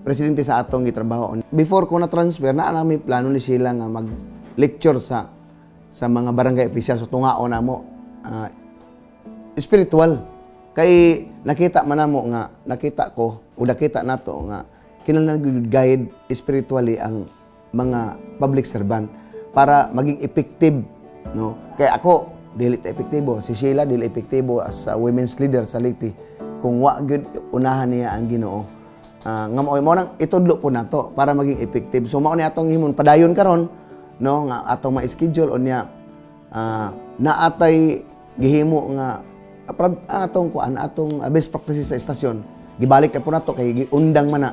presidente sa atong gitrabaho. Before ko na-transfer, naa nami plano ni sila nga mag-lecture sa mga barangay official so tungaon namo spiritual. Kay nakita man namo nga nakita ko o nakita nato nga kinahanglan guide spiritually ang mga public servant para maging effective, no? Kay ako dili ta epektibo, si Sheila dili epektibo as a women's leader sa Leyte kung wa gyud unahan niya ang Ginoo. Nga mao nang itudlo po nato para maging effective. So mao ni atong himon padayon karon, no, nga atong ma-schedule unya naatay gihimo nga atong best practices sa estasyon gibalik na po nato kay giundang man na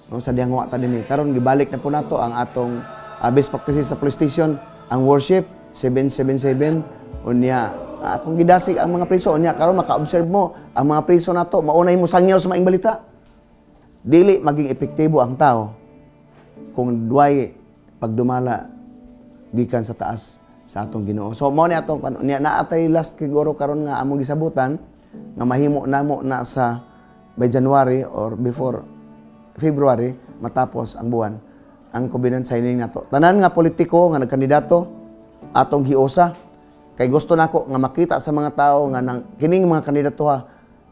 no, sa diyang wa ta dinhi karon gibalik na po nato ang atong best practices sa police station ang worship 777 unya akong gidasig ang mga priso unya karon maka-observe mo ang mga priso nato maunay mo sangyaw sa maing balita dili maging epektibo ang tao kung duay pagdumala gikan sa taas sa atong Ginoo. So mao ni atong naatay last siguro karon nga among gisabutan nga mahimo namo na sa by January or before February matapos ang buwan ang covenant signing nato. Tanan nga politiko nga nagkandidato atong giusa kay gusto nako nga makita sa mga tao nga kining mga kandidato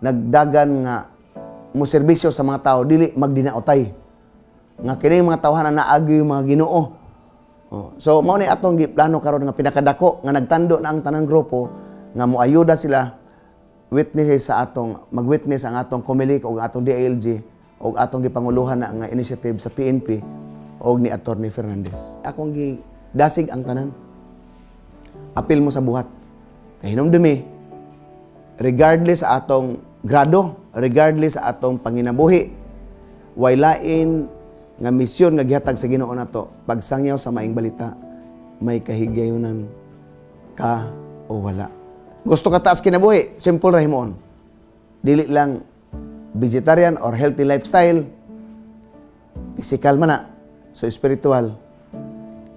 nagdagan nga mo serbisyo sa mga tao dili magdinaotay. Nga kining mga tawhan na naagi yung mga Ginoo. So mao ni atong giplano karon nga pinakadako nga nagtando na ang tanang grupo nga moayuda sila witnesses sa atong mag-witness ang atong COMELEC o atong DILG o atong gipanguluhan na nga initiative sa PNP o ni Attorney Fernandez. Akong gidasig ang tanan. Apil mo sa buhat. Kay hinumdumi regardless sa atong grado, regardless sa atong panginabuhi, way lain nga misyon nga gihatag sa Ginoo nato pagsangyaw sa maing balita may kahigayonan ka o wala. Gusto ka taas kinabuhi, simple ra himoon. Dili lang vegetarian or healthy lifestyle, physical man na, so spiritual.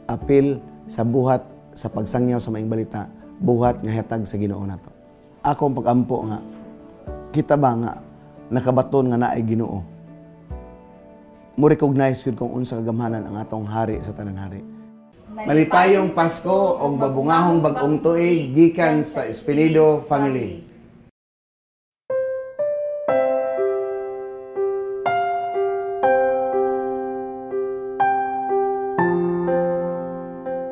Apil sa buhat sa pagsangyaw sa maing balita, buhat nga hatag sa Ginoo nato. Akong pagampo nga kita ba nga nakabaton nga naay Ginoo. Mo recognize yun kung unsa kagamhanan ang atong hari sa tanan hari. Malipayong Pasko o babungahong bag-ong tuig gikan sa Espinido Family.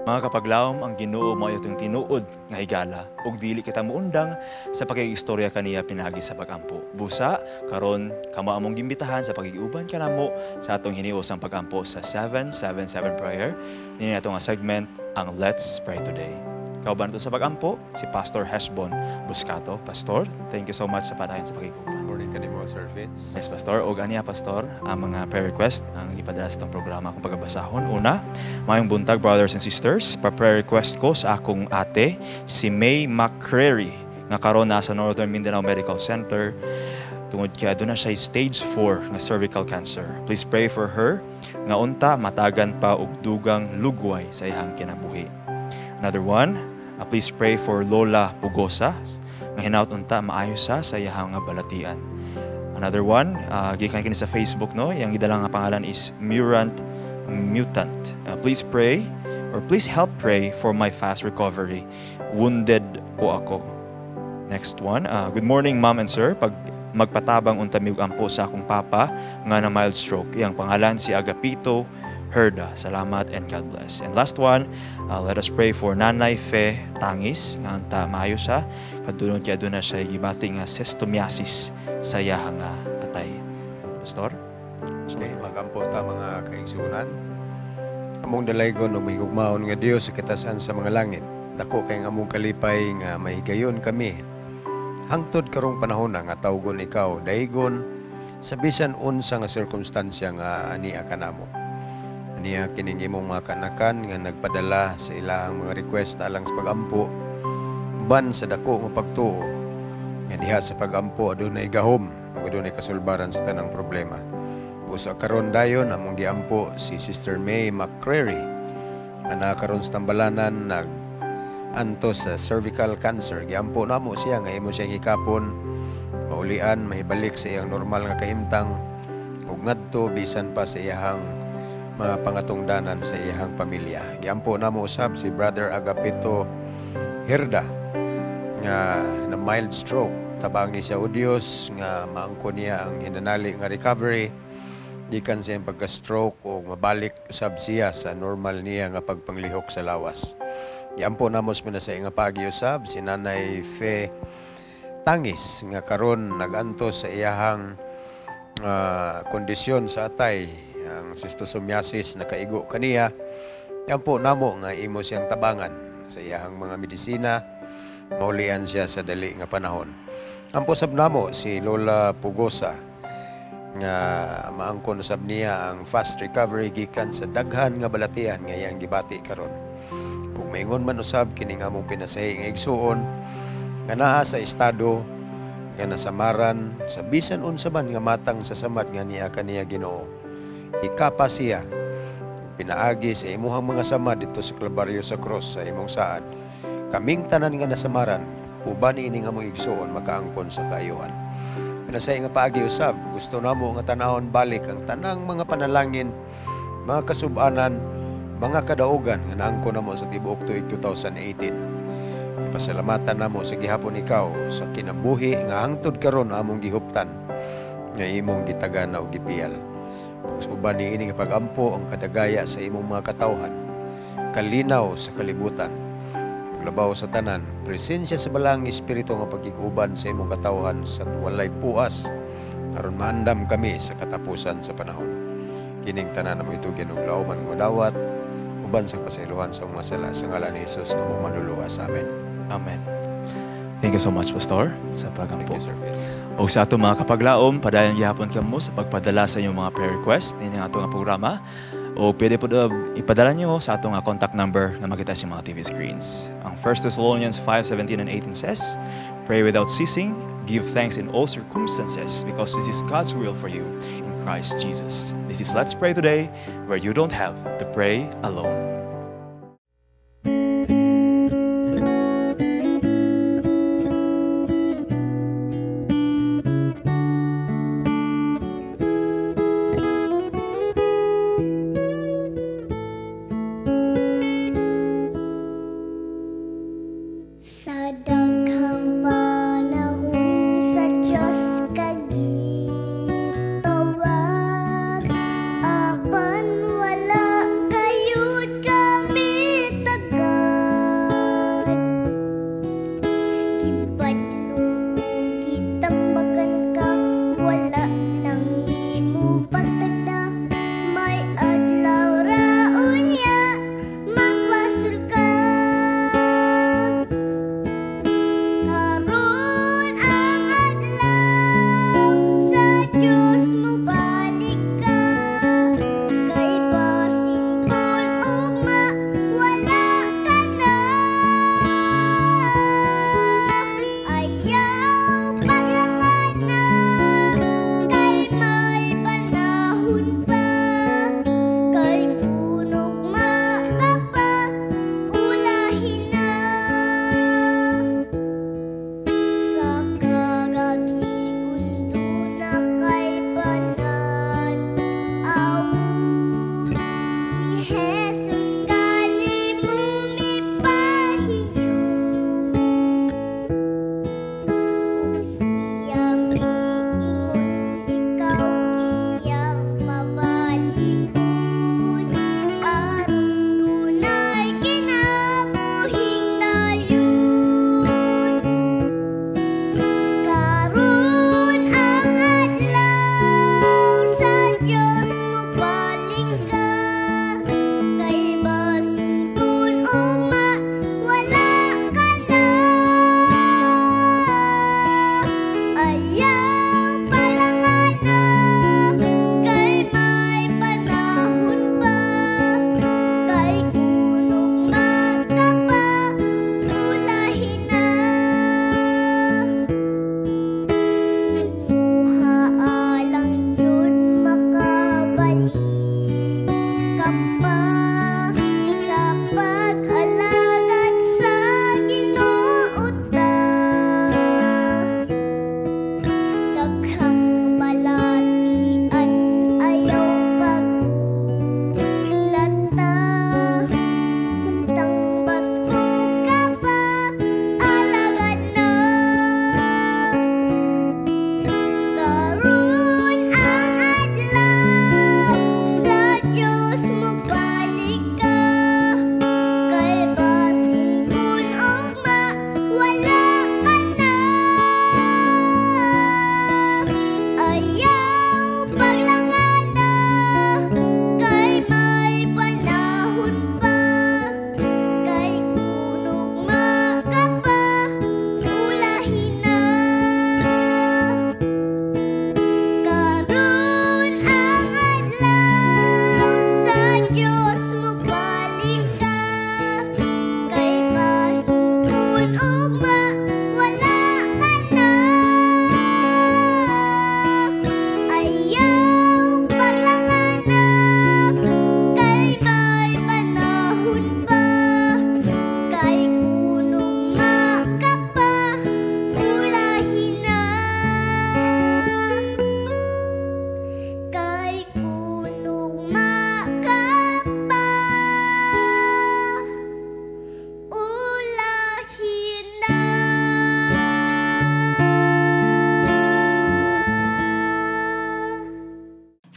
Mga kapaglawom, ang Ginoo mao itong tinuod nga higala ug dili kita muundang sa pagkikistorya kaniya pinagi sa pagampo. Busa karon kamo among gimbitahan sa pagigiuban kanamo sa atong hiniusang pagampo sa 777 prayer. Nini atong segment ang Let's Pray Today. Kauban to sa pagampo si Pastor Heshbon Buscato. Pastor, thank you so much sa padayon sa pagigiguban. Morning kanimo, Sir Fitz. Yes, Pastor. O ganiya, Pastor, ang mga prayer request ang ipadala sa itong programa akong pagabasahon. Una, mayong buntag, brothers and sisters, pa-prayer request ko sa akong ate, si May McCrary, nga karon na sa Northern Mindanao Medical Center. Tungod kaya doon na siya stage 4 nga cervical cancer. Please pray for her, nga unta matagan pa og dugang lugway sa iyang kinabuhi. Another one, please pray for Lola Pugosa, nga hinaut unta maayo sa iyang nga balatian. Another one, gikan kini sa Facebook, no? Yang gidalang nga pangalan is Mutant. Please pray or please help pray for my fast recovery. Wounded po ako. Next one, good morning mom and sir. Magpatabang unta mig ampo sa akong papa nga na mild stroke. Yang pangalan si Agapito Herda. Salamat and God bless. And last one, let us pray for Nanay Fe Tangis nga anta maayo sa kadunod kay aduna siya gibati nga cestomiasis sa iyang atay. Pastor? Kaya magampo ta mga kaigsunan. Among dalaygon o mahigugmaon nga Dios sa katasan sa mga langit. Dako kay among kalipay nga mahigayon kami. Hangtod karong panahon nga tawgon ikaw daygon sa bisan unsa nga sirkumstansya nga ania kanamo. Ania kining imong mga kanakan nga nagpadala sa ilahang mga request alang sa pagampo ban sa dako nga pagtuo. Nga diha sa pagampo adunay gahom ug adunay kasulbaran sa tanang problema. Usa karon dayon among giampo si Sister May McCrary. Ana karon sa tambalanan anto sa cervical cancer. Giampo namo siya nga imo siya hikapon, maulian, mahibalik sa iyang normal nga kahimtang ug ngadto bisan pa sa iyang mga pangatungdanan sa iyang pamilya. Giampo namo usab si Brother Agapito Herda nga na mild stroke. Tabangi siya o Dios nga maangko niya ang hinanali nga recovery gikan sa iyang pagka-stroke o mabalik usab siya sa normal niya nga pagpanglihok sa lawas. Giampo namos mo na sa nga pagi usab si Nanay Fe Tangis nga karon naganto sa iyahang kondisyon sa atay ang schistosomiasis na kaigo kaniya. Giampo namo nga imo siyang tabangan sa iyahang mga medisina, maulian siya sa dali nga panahon. Ampo sab namo si Lola Pugosa nga maangkon sab niya ang fast recovery gikan sa daghan nga balatian nga iyang gibati karon. Kung maingon man usab kining among pinasahi nga igsuon nga naa sa estado nga nasamaran sa bisan unsa man nga matang sa samad nga niya kaniya Ginoo. Hikapa siya pinaagi sa imuhang mga samad dito sa Kalbaryo sa Cross sa imong saad. Kaming tanan nga nasamaran uban ining among igsuon makaangkon sa kaayuhan. Pinasahi nga paagi usab gusto namo nga tanawon balik ang tanang mga panalangin, mga kasub-anan, mga kadaugan nga naangkon namo sa tibuok tuig 2018. Ipasalamatan namo sa gihapon ikaw sa kinabuhi nga hangtod karon among gihuptan nga imong gitagana og gipiyal. Uban niini nga pagampo ang kadagaya sa imong mga katawhan, kalinaw sa kalibutan, labaw sa tanan, presensya sa balang espiritu nga pagiguban sa imong katawhan sa walay puas aron maandam kami sa katapusan sa panahon. Kining tanan mo ito ginuglaw man madawat uban sa pasaylohan sa mga sala sa ngalan ni Jesus nga mong manluluwas. Amen. Amen. Thank you so much, Pastor, sa pagampo. O sa ato mga kapaglaom, padayon gihapon kamo sa pagpadala sa inyong mga prayer request nini ato nga programa. O pwede po ipadala nyo sa ato nga contact number na makita sa mga TV screens. Ang 1 Thessalonians 5:17 and 18 says, "Pray without ceasing, give thanks in all circumstances, because this is God's will for you in Christ Jesus." This is Let's Pray Today, where you don't have to pray alone. Apan wala kayud ka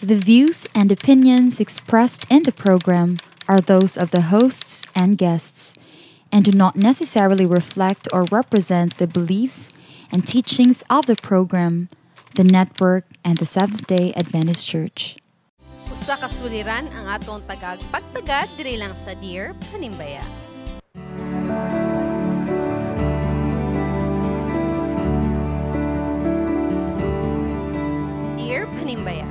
The views and opinions expressed in the program are those of the hosts and guests and do not necessarily reflect or represent the beliefs and teachings of the program, the network, and the Seventh-day Adventist Church. Usa ka suliran ang atong tagagpagtagad diri lang sa Dear Panimbaya. Dear Panimbaya,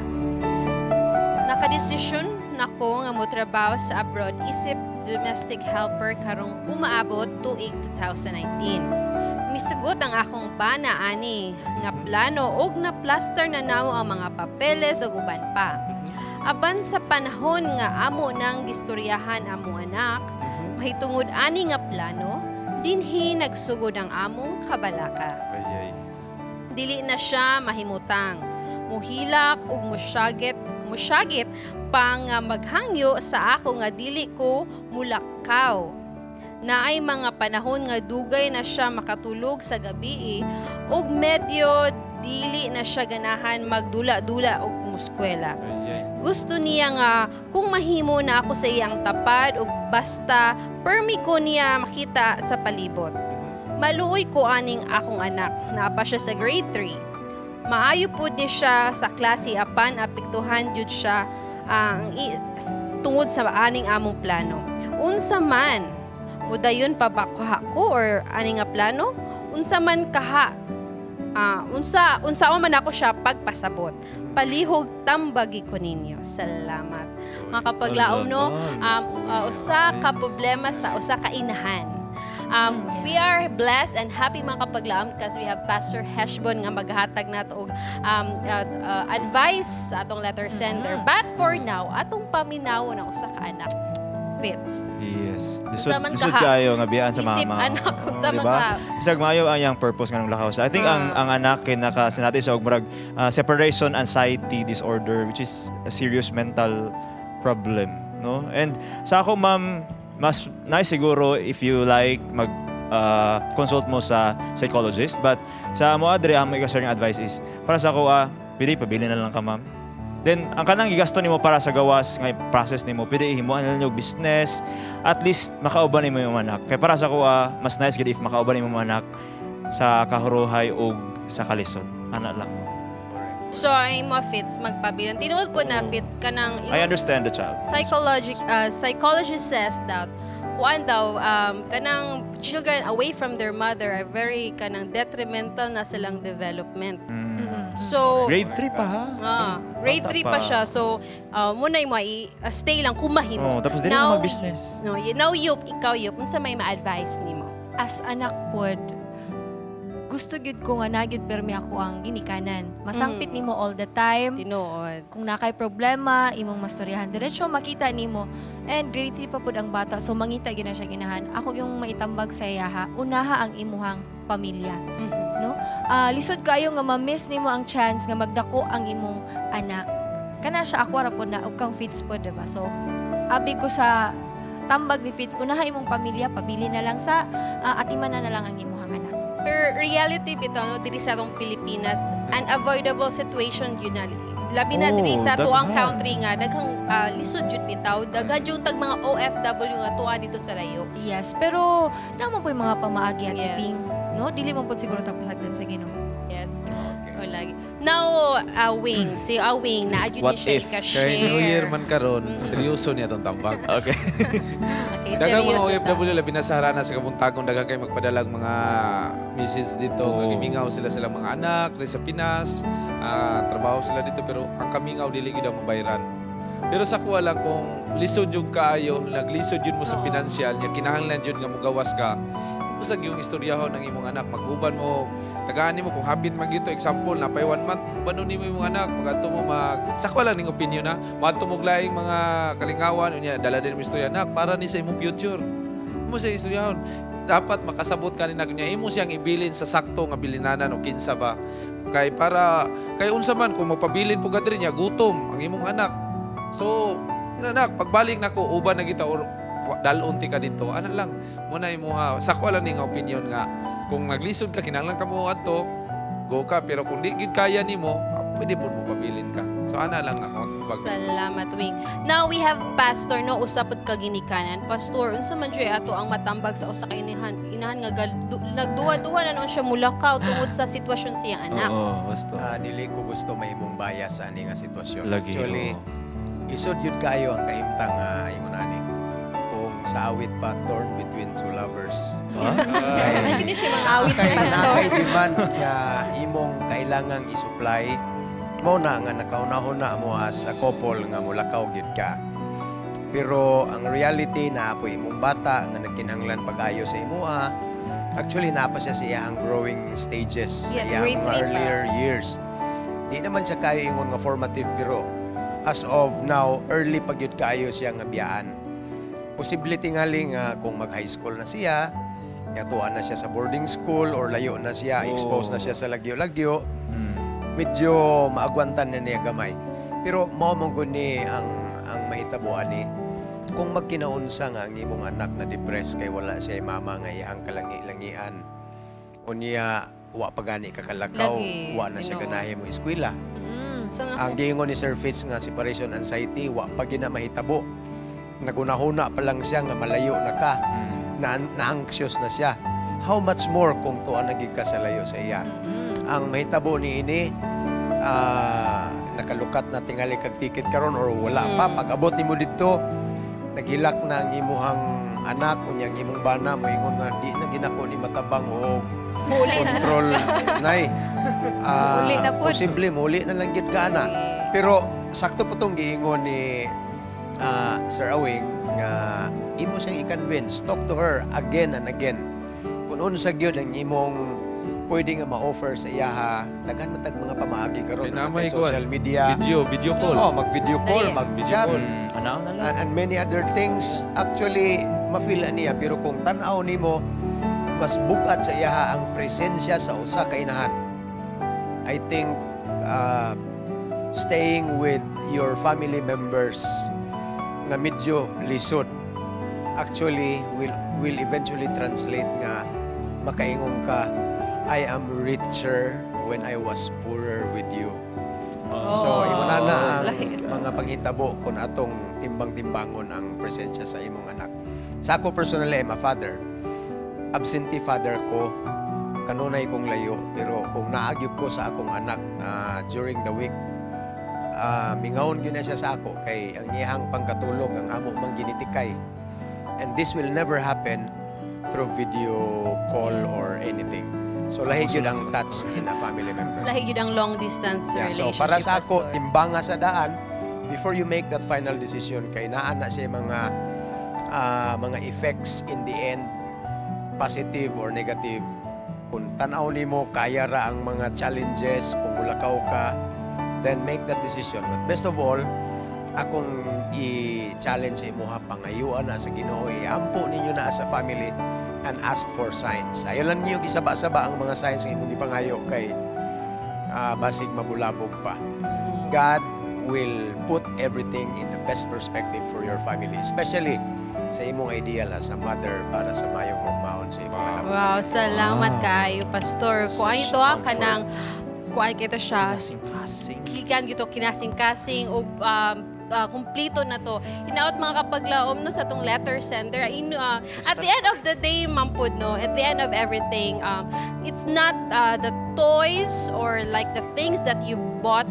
nakadesisyon nako nga motrabaho sa abroad isip domestic helper karong umaabot tuig 2019. Misugot ang akong bana ani nga plano og na-plaster na namo ang mga papeles ug uban pa. Aban sa panahon nga amo nang gistoryahan among anak, mahitungod ani nga plano, dinhi nagsugod ang among kabalaka. Dili na siya mahimutang, muhilak ug musyagit pang maghangyo sa ako nga dili ko mulakaw. Naay mga panahon nga dugay na siya makatulog sa gabi ug medyo dili na siya ganahan magdula-dula og muskwela. Gusto niya nga kung mahimo na ako sa iyang tapad ug basta permi ko niya makita sa palibot. Maluoy ko aning akong anak, napa siya sa grade 3. Maayo pud ni siya sa klase apan apektuhan jud siya tungod sa aning among plano. Unsa man udayon pa ba ko or ani nga plano? Unsa man kaha unsa man ako siya pagpasabot. Palihog tambagi ko ninyo. Salamat. Makapaglaom no, usa ka problema sa usa ka inahan. We are blessed and happy mga kapaglaam because we have Pastor Heshbon nga maghatag nato og advice sa atong letter sender. But for now, atong paminaw na usa ka anak. Fits. Yes. Unsa man Disod kaha. kayo nga biyaan sa mama. Isip anak, unsa man diba? kaha. Bisag maayo ang yang purpose nga ng lakaw. I think ang anak kay nakasinati sa og murag separation anxiety disorder, which is a serious mental problem, no? And sa ako ma'am, mas nice siguro if you like mag consult mo sa psychologist, but sa mo adre ang may sharing advice is para sa ako pabili na lang ka ma'am. Then ang kanang gigasto nimo para sa gawas nga process nimo pwede himuan ninyo business, at least makauban nimo yung anak. Kay para sa ako mas nice gid if makauban nimo yung anak sa kahuruhay og sa kalisod. Ana lang. So ay mo fits magpabilan. Tinuod po na fits kanang I understand the child. Psychologist says that kuan daw kanang children away from their mother are very kanang detrimental na silang development. So grade 3 pa ha? Grade 3 pa siya. So muna mo stay lang kung mahimo. Tapos dili na mag-business. No, now ikaw unsa may ma-advise nimo? As anak pod, gusto gyud ko nga nagyud permi ako ang ginikanan. Masangpit nimo all the time. Tinuod. Kung nakay problema, imong mastoryahan diretso makita nimo. And grade 3 pa pud ang bata, so mangita gyud na siya ginahan. Ako yung maitambag sa iyaha, unaha ang imuhang pamilya. No? Lisod kayo nga ma-miss nimo ang chance nga magdako ang imong anak. Kana siya ako ra pod na og kang Fits pod, diba? So abi ko sa tambag ni Fits, unaha imong pamilya, pabili na lang sa atiman na lang ang imuhang anak. Per reality bitaw no diri sa atong Pilipinas, unavoidable situation yun na. Labi na diri sa tuang country nga daghang lisod jud bitaw, daghan jud tag mga OFW nga tuwa dito sa layo. Yes, pero naman po yung mga pamaagi at ibing, no? Dili mo po siguro tapos agdan sa Ginoo. Yes. O lagi. Now, Wing, si Wing na adyo ni siya ika-share. Kay New Year man karon, seryoso niya tong tambag. Okay. Daghang mga OFW labi na sa harana sa kabuntagon, daghang kay magpadalag mga message dito nga gimingaw sila mga anak diri sa Pinas, trabaho sila dito pero ang kamingaw dili gid ang mabayaran. Pero sa kuha lang kung lisod jud kaayo, naglisod jud mo sa financial, nya kinahanglan jud nga mogawas ka. Usag yung istoryahon ng imong anak, mag-uban mo, tagaan nimo kung habit man gito, example na pay 1 month, ubanon nimo imong anak, magadto mo sakwa lang ning opinion na, madto mo laing mga kalingawan unya dala din mo istorya anak para ni sa imong future. Mo sa istoryahon, dapat makasabot ka ni nagnya imo siyang ibilin sa sakto nga bilinanan o kinsa ba. Kay unsa man kung magpabilin pug adri niya gutom ang imong anak. So, anak, pagbalik nako uban na kita or dalunti ka dito, ana lang muna imuha sakwa lang ning opinion nga kung naglisod ka kinahanglan ka mo adto go ka pero kung di gid kaya nimo pwede pud mo pabilin ka. So ana lang ako. Salamat, Wing. Now we have pastor no usapod kaginikanan. Pastor, unsa man jud ato ang matambag sa usa ka inahan nga nagduwa-duwa na noon siya mulakaw tungod sa sitwasyon sa iyang anak. Oo, basta. Dili ko gusto mahimong bias sa ani nga sitwasyon. Lagi, Actually, lisod yun kayo ang kahimtang ingon ani. Kung sa awit pa, torn between two lovers. Ay, kini siya mga awit sa pastor. Kaya demand nga imong kailangang isupply mo na nga nakauna-una mo as a couple nga mulakaw gid ka. Pero ang reality na po imong bata nga nagkinahanglan pag-ayo sa imuha, actually napa siya sa iyang growing stages, Yes, sa iyang grade 3 earlier pa. years. Di naman siya kayo ingon nga formative, pero as of now, early pa gyud kaayo siya nga biyaan. Possibility nga kung mag-high school na siya, yatuan na siya sa boarding school or layo na siya, exposed na siya sa lagyo-lagyo, medyo maagwantan na niya gamay. Pero mao ni ang mahitabuan ni kung magkinaunsa nga ang imong anak na depressed kay wala siya mama nga iyang kalangi-langian. Unya wa pa gani kakalakaw, wa na siya ganahe mo eskwela. Ang giingon ni Sir Fitz nga separation anxiety, wa pa gina mahitabo. Nagunahuna pa lang siya nga malayo na ka, na-anxious na siya. How much more kung tuwa nagig ka sa layo sa iya? Ang mahitabo ni ini, nakalukat na tingali kag ticket karon or wala pa. Pag-abot nimo dito, naghilak na ang imuhang anak, unyang imong bana, moingon nga di na ginako ni matabang o control nay. Posible muli na lang gid ka ana. Pero sakto po tong giingon ni Sir Awing nga imo siyang i-convince, talk to her again and again. Kung unsa gyud ang imong pwede nga ma-offer sa iyaha, daghan matag mga pamaagi karon sa social media. Video call. Mag-video call, mag-chat. And many other things. Actually, ma-feel niya. Pero kung tan-aw nimo, mas bugat sa iyaha ang presensya sa usa ka inahan. I think staying with your family members nga medyo lisod actually will eventually translate nga makaingon ka, I am richer when I was poorer with you. So, ingon na ang mga panghitabo kung atong timbang-timbangon ang presensya sa imong anak. Sa ako personally, I'm a father. Absentee father ko, kanunay kong layo, pero kung naagyog ko sa akong anak during the week, mingawon gyud na siya sa ako kay ang iyang pangkatulog ang amo mang ginitikay. And this will never happen through video call or anything. So lahi gyud ang touch in a family member. Lahi gyud ang long distance relationship. So para sa ako, timbanga sa daan before you make that final decision kay naa na siya mga effects in the end, positive or negative. Kung tanaw nimo kaya ra ang mga challenges, kung mulakaw ka, then make that decision. But best of all, akong i-challenge sa imuha, pangayuan na sa Ginoo, iampo ninyo na as a family and ask for signs. Ayaw lang niyo gisaba-saba ang mga signs ng imong ipangayo kay basig mabulabog pa. God will put everything in the best perspective for your family, especially sa imong ideal as a mother para sa mayong ugmaon sa imong anak. Wow, salamat kayo, Pastor. Kuan ito kanang kuan kita siya. Gikan gito kinasing-kasing og kumplito na to. Hinaot mga kapaglaom no sa tong letter sender. At the end of the day, mampud no, at the end of everything, it's not the toys or like the things that you bought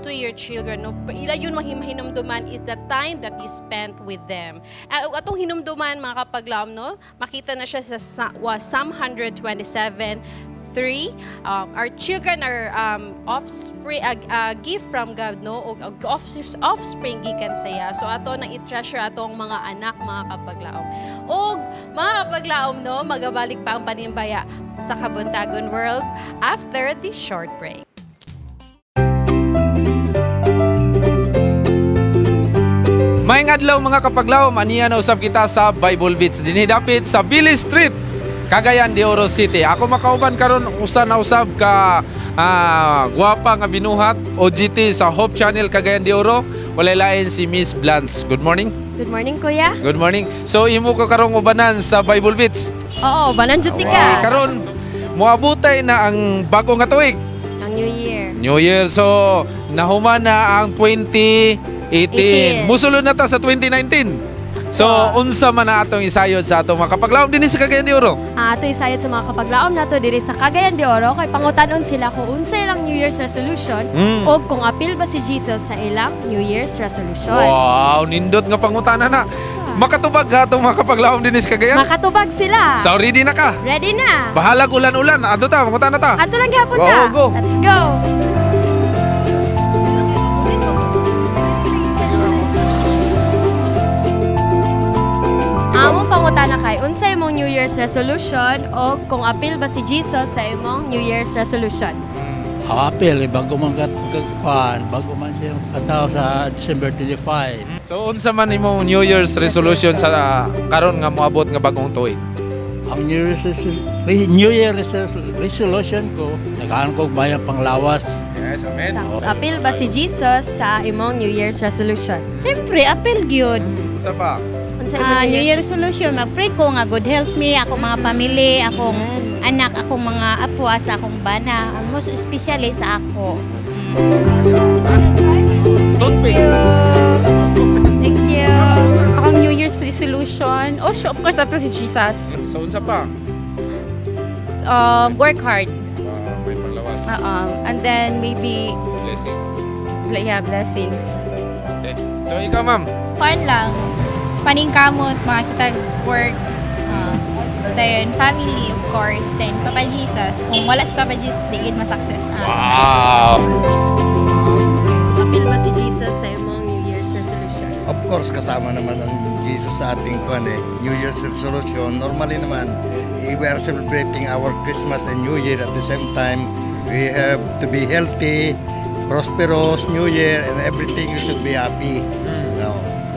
to your children. No? Ila yun mahinumduman is the time that you spent with them. Atong hinumduman mga kapaglaom, no? Makita na siya sa Psalm 127:3. Our children are offspring, gift from God, no? O offspring gikan saya. So ato nang i-treasure atong mga anak, mga kapaglaom. O mga kapaglaom, no? Magabalik pa ang panimbaya sa Kabuntagon World after this short break. Maayong adlaw mga kapaglaw, aniya na usab kita sa Bible Beats dinhi dapit sa Billy Street, Cagayan de Oro City. Ako makauban karon usa na usab ka gwapa nga binuhat OGT sa Hope Channel Cagayan de Oro. Walay lain si Miss Blance. Good morning. Good morning, kuya. Good morning. So imo ka karong ubanan sa Bible Beats? Oo, ubanan jud ka. Karon moabutay na ang bagong nga tuig. Ang New Year. New Year. So, nahuman na ang 2018. Musulod na ta sa 2019. So, unsa man na atong isayod sa atong mga kapaglaom din sa Cagayan de Oro? Ato isayod sa mga kapaglaom nato diri sa Cagayan de Oro kay pangutanon sila kung unsa ilang New Year's resolution o kung apil ba si Jesus sa ilang New Year's resolution. Wow, nindot nga pangutana na. Makatubag ka itong mga kapaglaom din sa Cagayan? Makatubag sila. So, ready na ka? Ready na. Bahalag ulan-ulan. Ato ta, pangutana ta. Ato lang gihapon ta. Go. Let's go. Amo pangutana kay unsa imong New Year's resolution o kung apil ba si Jesus sa imong New Year's resolution? Apil bago man bago man siya kataw sa December 25. So unsa man imong New Year's resolution sa karon nga moabot nga bagong tuig? Ang New Year's resolution ko nagahan ko mayang panglawas. Yes, amen. Apil ba si Jesus sa imong New Year's resolution? Siyempre, apil gyud. Unsa pa? New Year resolution, mag-pray ko nga good health me, akong mga family, akong anak, akong mga apo, sa akong bana. Most especially sa ako. Thank you. Akong New Year's resolution, of course, apil si Jesus. So, unsa pa? Work hard. May panglawas. And then maybe... Blessing. Yeah, blessings. Okay. So, ikaw, ma'am? Fun lang. Paningkamot, makakita work. Then family, of course. Then Papa Jesus. Kung wala si Papa Jesus, di gid ma-success. Wow! Apil ba si Jesus sa imong New Year's resolution? Of course, kasama naman ang Jesus sa ating New Year's resolution. Normally naman, we are celebrating our Christmas and New Year at the same time. We have to be healthy, prosperous New Year, and everything should be happy.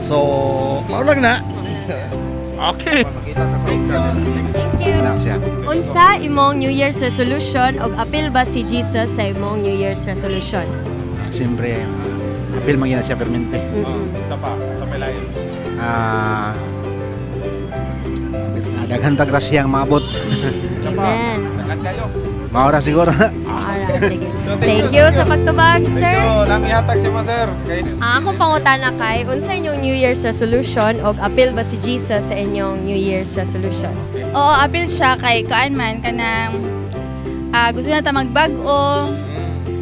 So, maulang na. Okay. Unsa imong New Year's resolution o apil ba si Jesus sa imong New Year's resolution? Siyempre, apil magina siya permente. Sa pa? Sa may lain? Daghan ta grasyang maabot. Amen. Dagan kayo. Maura siguro. Sige. Thank you sa pagtubag, sir. Thank you. Nang ihatag si Maser. Akong pangutana kay, unsa inyong New Year's resolution o apil ba si Jesus sa inyong New Year's resolution? Oo, apil siya kay kaan man kanang gusto na ta magbag-o.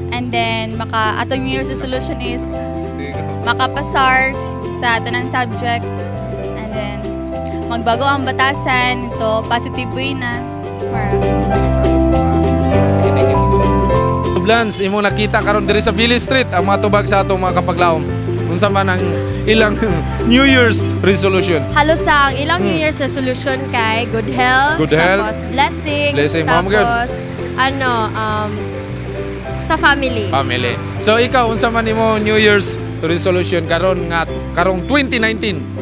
And then atong New Year's resolution is makapasar sa tanang subject. And then magbago ang batasan, ito positive way na. Blans, imo nakita karon diri sa Billy Street ang mga tubag sa atong mga kapaglaom. Unsa man ang ilang New Year's resolution? Halos sa ang ilang New Year's resolution kay good health, tapos blessing, tapos sa family. Family. So ikaw unsa man imo New Year's resolution karong 2019?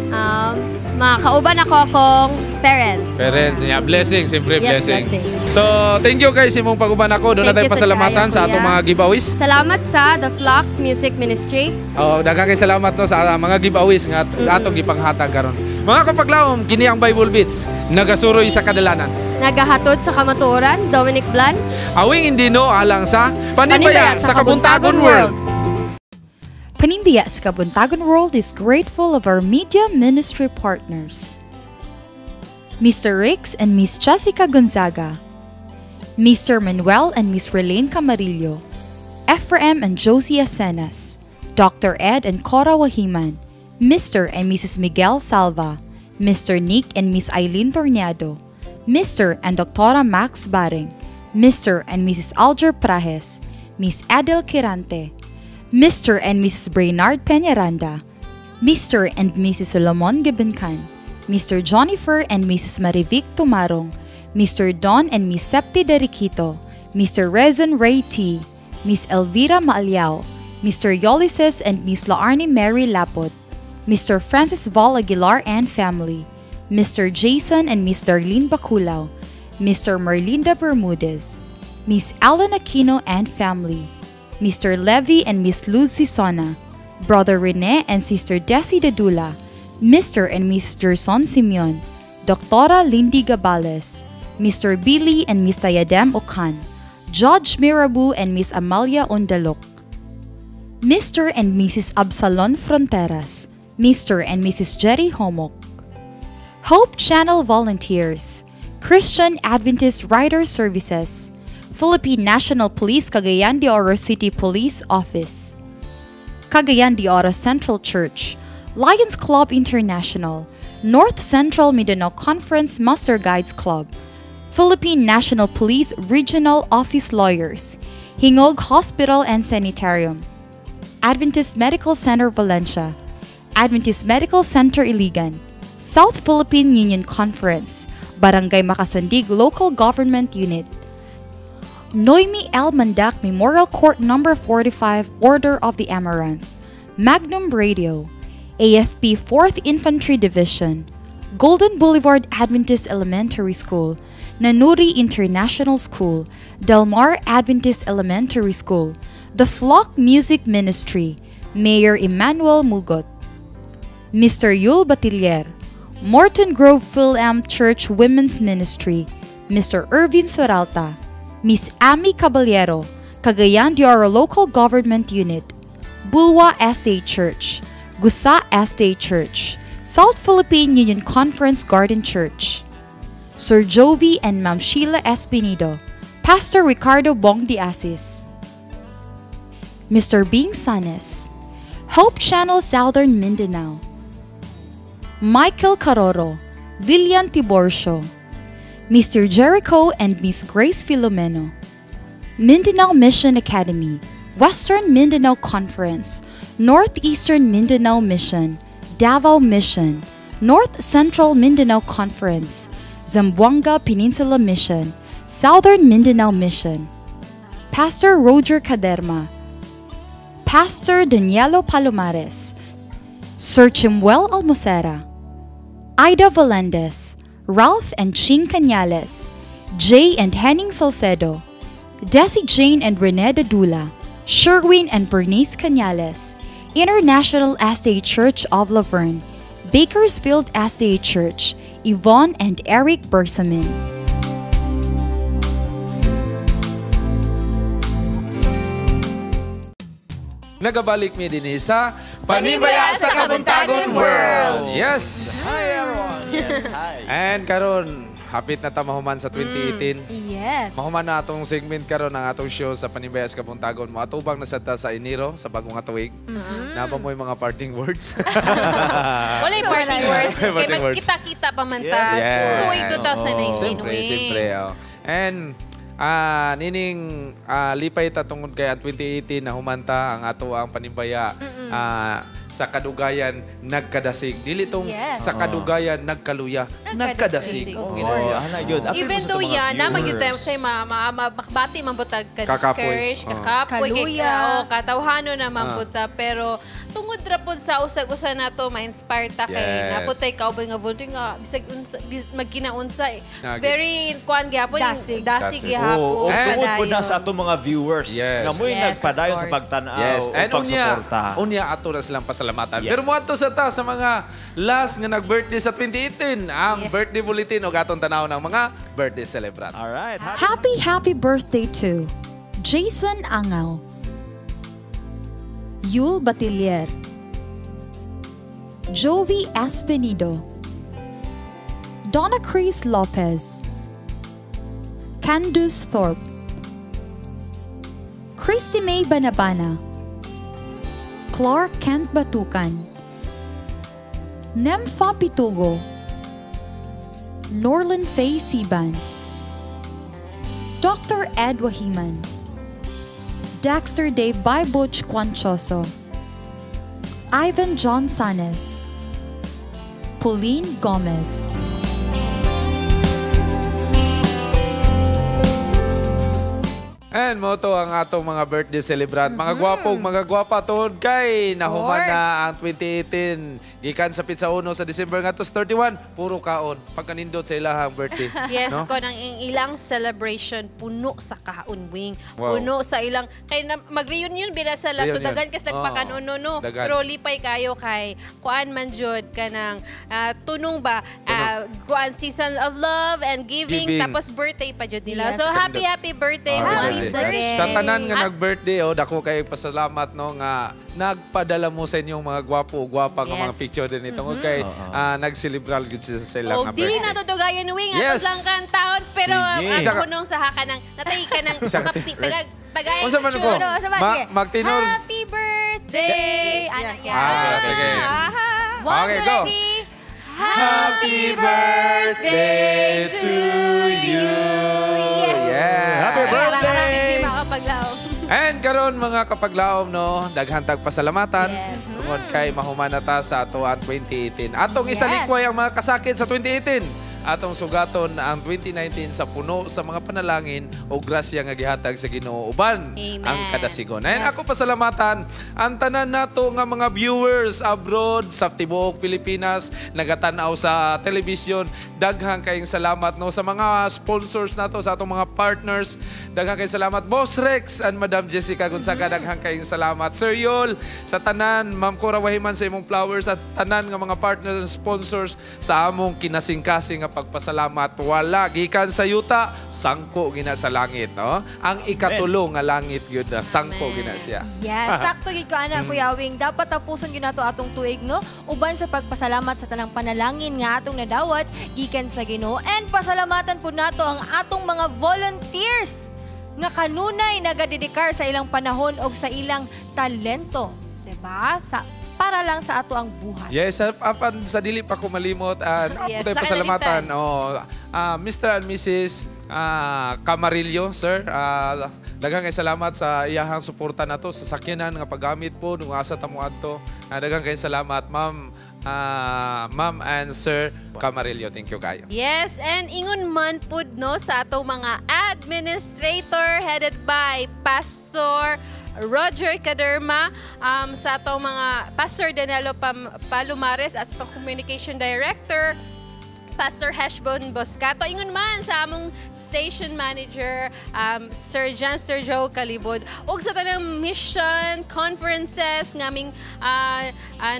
Makauban ako akong parents. Parents niya, blessing, siyempre Yes, blessing. blessing. So, thank you guys imong paguban ako. Doon na tayo Thank you sa pasalamatan kaya, sa atong kuya. mga giveaways. Salamat sa The Flock Music Ministry. Daghang kay salamat no sa mga giveaways nga atong gipanghatag karon. Mga kapaglaom, kini ang Bible Beats, nagasuroy sa kadalanan. Nagahatod sa kamatuoran, Dominic Blanch. Awing indino alang sa Panibaya sa Kabuntagon World. Panimbiya sa Kabuntagon World is grateful of our media ministry partners. Mr. Rix and Miss Jessica Gonzaga, Mr. Manuel and Miss Relaine Camarillo, Ephraim and Josie Acenas, Dr. Ed and Cora Wahiman, Mr. and Mrs. Miguel Salva, Mr. Nick and Miss Eileen Torniado, Mr. and Dr. Max Baring, Mr. and Mrs. Alger Prajes, Miss Adel Kirante, Mr. and Mrs. Brainard Peñaranda, Mr. and Mrs. Solomon Gibencan, Mr. Jonifer and Mrs. Marivic Tumarong, Mr. Don and Miss Septi Deriquito, Mr. Rezon Ray T, Miss Elvira Maaliao, Mr. Yolises and Miss Laarni Mary Lapot, Mr. Francis Val Aguilar and family, Mr. Jason and Miss Darlene Baculao, Mr. Merlinda Bermudez, Miss Alan Aquino and family, Mr. Levy and Miss Lucy Sona, Brother Rene and Sister Desi Dedula, Mr. and Miss Gerson Simeon, Dr. Lindy Gabales, Mr. Billy and Miss Tayadem Okan, Judge Mirabu and Miss Amalia Ondalok, Mr. and Mrs. Absalon Fronteras, Mr. and Mrs. Jerry Homok, Hope Channel Volunteers, Christian Adventist Rider Services, Philippine National Police Cagayan de Oro City Police Office, Cagayan de Oro Central Church, Lions Club International, North Central Mindanao Conference Master Guides Club, Philippine National Police Regional Office Lawyers, Hingog Hospital and Sanitarium, Adventist Medical Center Valencia, Adventist Medical Center Iligan, South Philippine Union Conference, Barangay Makasandig Local Government Unit, Noemi L. Mandak Memorial Court No. 45 Order of the Amaranth, Magnum Radio, AFP 4th Infantry Division, Golden Boulevard Adventist Elementary School, Nanuri International School, Del Mar Adventist Elementary School, The Flock Music Ministry, Mayor Emmanuel Mugot, Mr. Yul Batilier, Morton Grove Phil-Am Church Women's Ministry, Mr. Irvin Soralta, Miss Amy Caballero, Cagayan de Oro Local Government Unit, Bulwa Estate Church, Gusa Estate Church, South Philippine Union Conference Garden Church, Sir Jovi and Ma'am Sheila Espinido, Pastor Ricardo Bong de Asis, Mr. Bing Sanes, Hope Channel Southern Mindanao, Michael Caroro, Lilian Tiborcio, Mr. Jericho and Miss Grace Filomeno, Mindanao Mission Academy, Western Mindanao Conference, Northeastern Mindanao Mission, Davao Mission, North Central Mindanao Conference, Zamboanga Peninsula Mission, Southern Mindanao Mission, Pastor Roger Caderma, Pastor Danielo Palomares, Sir Chimuel Almocera, Ida Valendes, Ralph and Ching Cañales, Jay and Henning Salcedo, Desi Jane and Rene Dadula, Sherwin and Bernice Cañales, International Estate Church of Laverne, Bakersfield Estate Church, Yvonne and Eric Bersamin. Nagabalik mi din sa Panimbayas sa Kabuntagon World. Yes. Hi everyone. Yes, hi. And karon hapit na ta mahuman sa 2018. Yes. Mahuman na atong segment karon ng atong show sa Panimbayas sa Kabuntagon. Atubang na sad ta sa Enero sa bagong tuig. Naba mo yung mga parting words. Wala yung parting words. Kaya Parting words. magkita-kita pa man ta. Yes. Tuwing 2019. Siyempre. And nining lipay ta tungod kay 2018 na humanta ang ato ang panimbaya sa kadugayan nagkadasig. Dili tong sa kadugayan nagkaluya, nagkadasig. Even though yan, naman yung time say makbati man butag ka-discourage, kakapoy, katawhano na man buta. Pero tungod rapod sa usag-usa na to, ma-inspire ta kay naputay kaubay nga volunteer nga bisag magkinaunsa eh. Very kuan gyapon dasig gyapon. Tungod po na sa atong mga viewers nga mo'y nagpadayon sa pagtanaw o pagsuporta. Unya ato na silang pasalamatan. Pero mo ato sa ta sa mga last nga nag-birthday sa 2018, ang birthday bulletin o atong tanaw ng mga birthday celebrant. Alright. Happy birthday to Jason Angaw, Yul Batilier, Jovi Espinido, Donna Cris Lopez, Candace Thorpe, Christy May Banabana, Clark Kent Batukan, Nemfa Pitugo, Norlin Faye Siban, Dr. Ed Wahiman, Dexter Dave Butch Quanchoso, Ivan John Sanes, Pauline Gomez. And mo to ang atong mga birthday celebrant. Mga gwapong, mga gwapa tungod kay nahuman na ang 2018. Gikan sa Pizza Uno sa December nga to 31, puro kaon. Pagkanindot sa ilahang birthday. Yes, no? ko nang ilang celebration puno sa kaon wing. Puno sa ilang kay mag-reunion bila sa la so dagan kas nagpakanuno no. Pero lipay kayo kay kuan man jud kanang tunong ba kuan season of love and giving. Tapos birthday pa jud nila. So happy birthday. birthday. Sa tanan nga nag-birthday, dako kay pasalamat no nga nagpadala mo sa inyong mga gwapo-gwapa nga mga picture din ito. Kay nagselebral gud sila nga birthday. Dili na to tugayan wing ato lang kan taon pero ako nung sa haka nang natay ka nang tagay unsa man ko? Magtinor. Happy birthday. Sige. Okay, go. Happy birthday to you. Yeah. Happy birthday. And karon mga kapaglaom no, daghang tagpasalamatan tungod kay mahumanata sa atuan 2018. Atong isalikway ang mga kasakit sa 2018. Atong sugaton ang 2019 sa puno sa mga panalangin o grasya nga gihatag sa Ginoo uban ang kadasigon. And ako pasalamatan ang tanan nato nga mga viewers abroad sa tibuok Pilipinas nagatanaw sa television. Daghang kayong salamat no sa mga sponsors nato sa atong mga partners. Daghang kayong salamat Boss Rex and Madam Jessica Gonzaga. Daghang kayong salamat Sir Yol sa tanan, Ma'am Cora Wahiman sa imong flowers at tanan nga mga partners and sponsors sa among kinasing-kasing nga pagpasalamat. Wala gikan sa yuta, sangko gina sa langit, no? Ang ikatulong nga langit gyud na sangko gina siya. Yes, sakto gid ko ana Kuya Wing. Dapat tapuson gyud nato atong tuig, no? Uban sa pagpasalamat sa tanang panalangin nga atong nadawat gikan sa Ginoo and pasalamatan pud nato ang atong mga volunteers nga kanunay nagadedikar sa ilang panahon o sa ilang talento, diba? Para lang sa ato ang buhay. Yes, apan sa dili pa ko malimot ako tayo pasalamatan Mr. and Mrs. Camarillo, sir. Daghang kay salamat sa iyahang suporta nato sa sakyanan nga paggamit po nung asa tamo adto. Daghang kay salamat, Ma'am and Sir Camarillo. Thank you kayo. Yes, and ingon man pud no sa atong mga administrator headed by Pastor Roger Caderma, sa atong mga Pastor Danilo Palumares as atong Communication Director, Pastor Heshbon Boscato, ingon man sa among Station Manager, Sir John Sir Joe Calibod, ug sa tanang mission, conferences, ngaming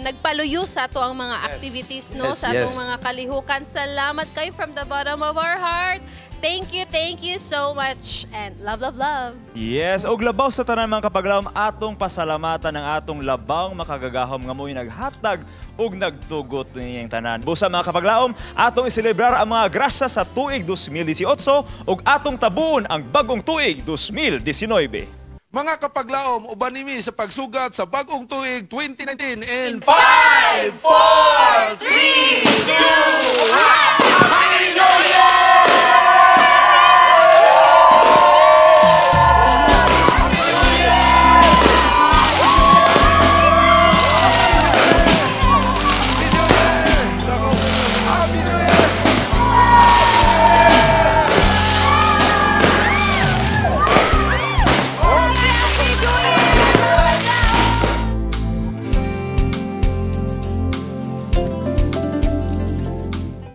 nagpaluyo sa ato ang mga activities, no? Sa atong mga kalihukan. Salamat kayo from the bottom of our heart. Thank you so much and love, love, love. Yes, og labaw sa tanan mga kapaglaom atong pasalamatan ang atong labang makagagahom nga mo'y naghatag og nagtugot niyang tanan. Busa mga kapaglaom, atong iselebrar ang mga grasya sa tuig 2018 ug atong tabuon ang bagong tuig 2019. Mga kapaglaom, uban nimi sa pagsugat sa bagong tuig 2019 in 5, 4, 3, 2, 1, Happy New Year!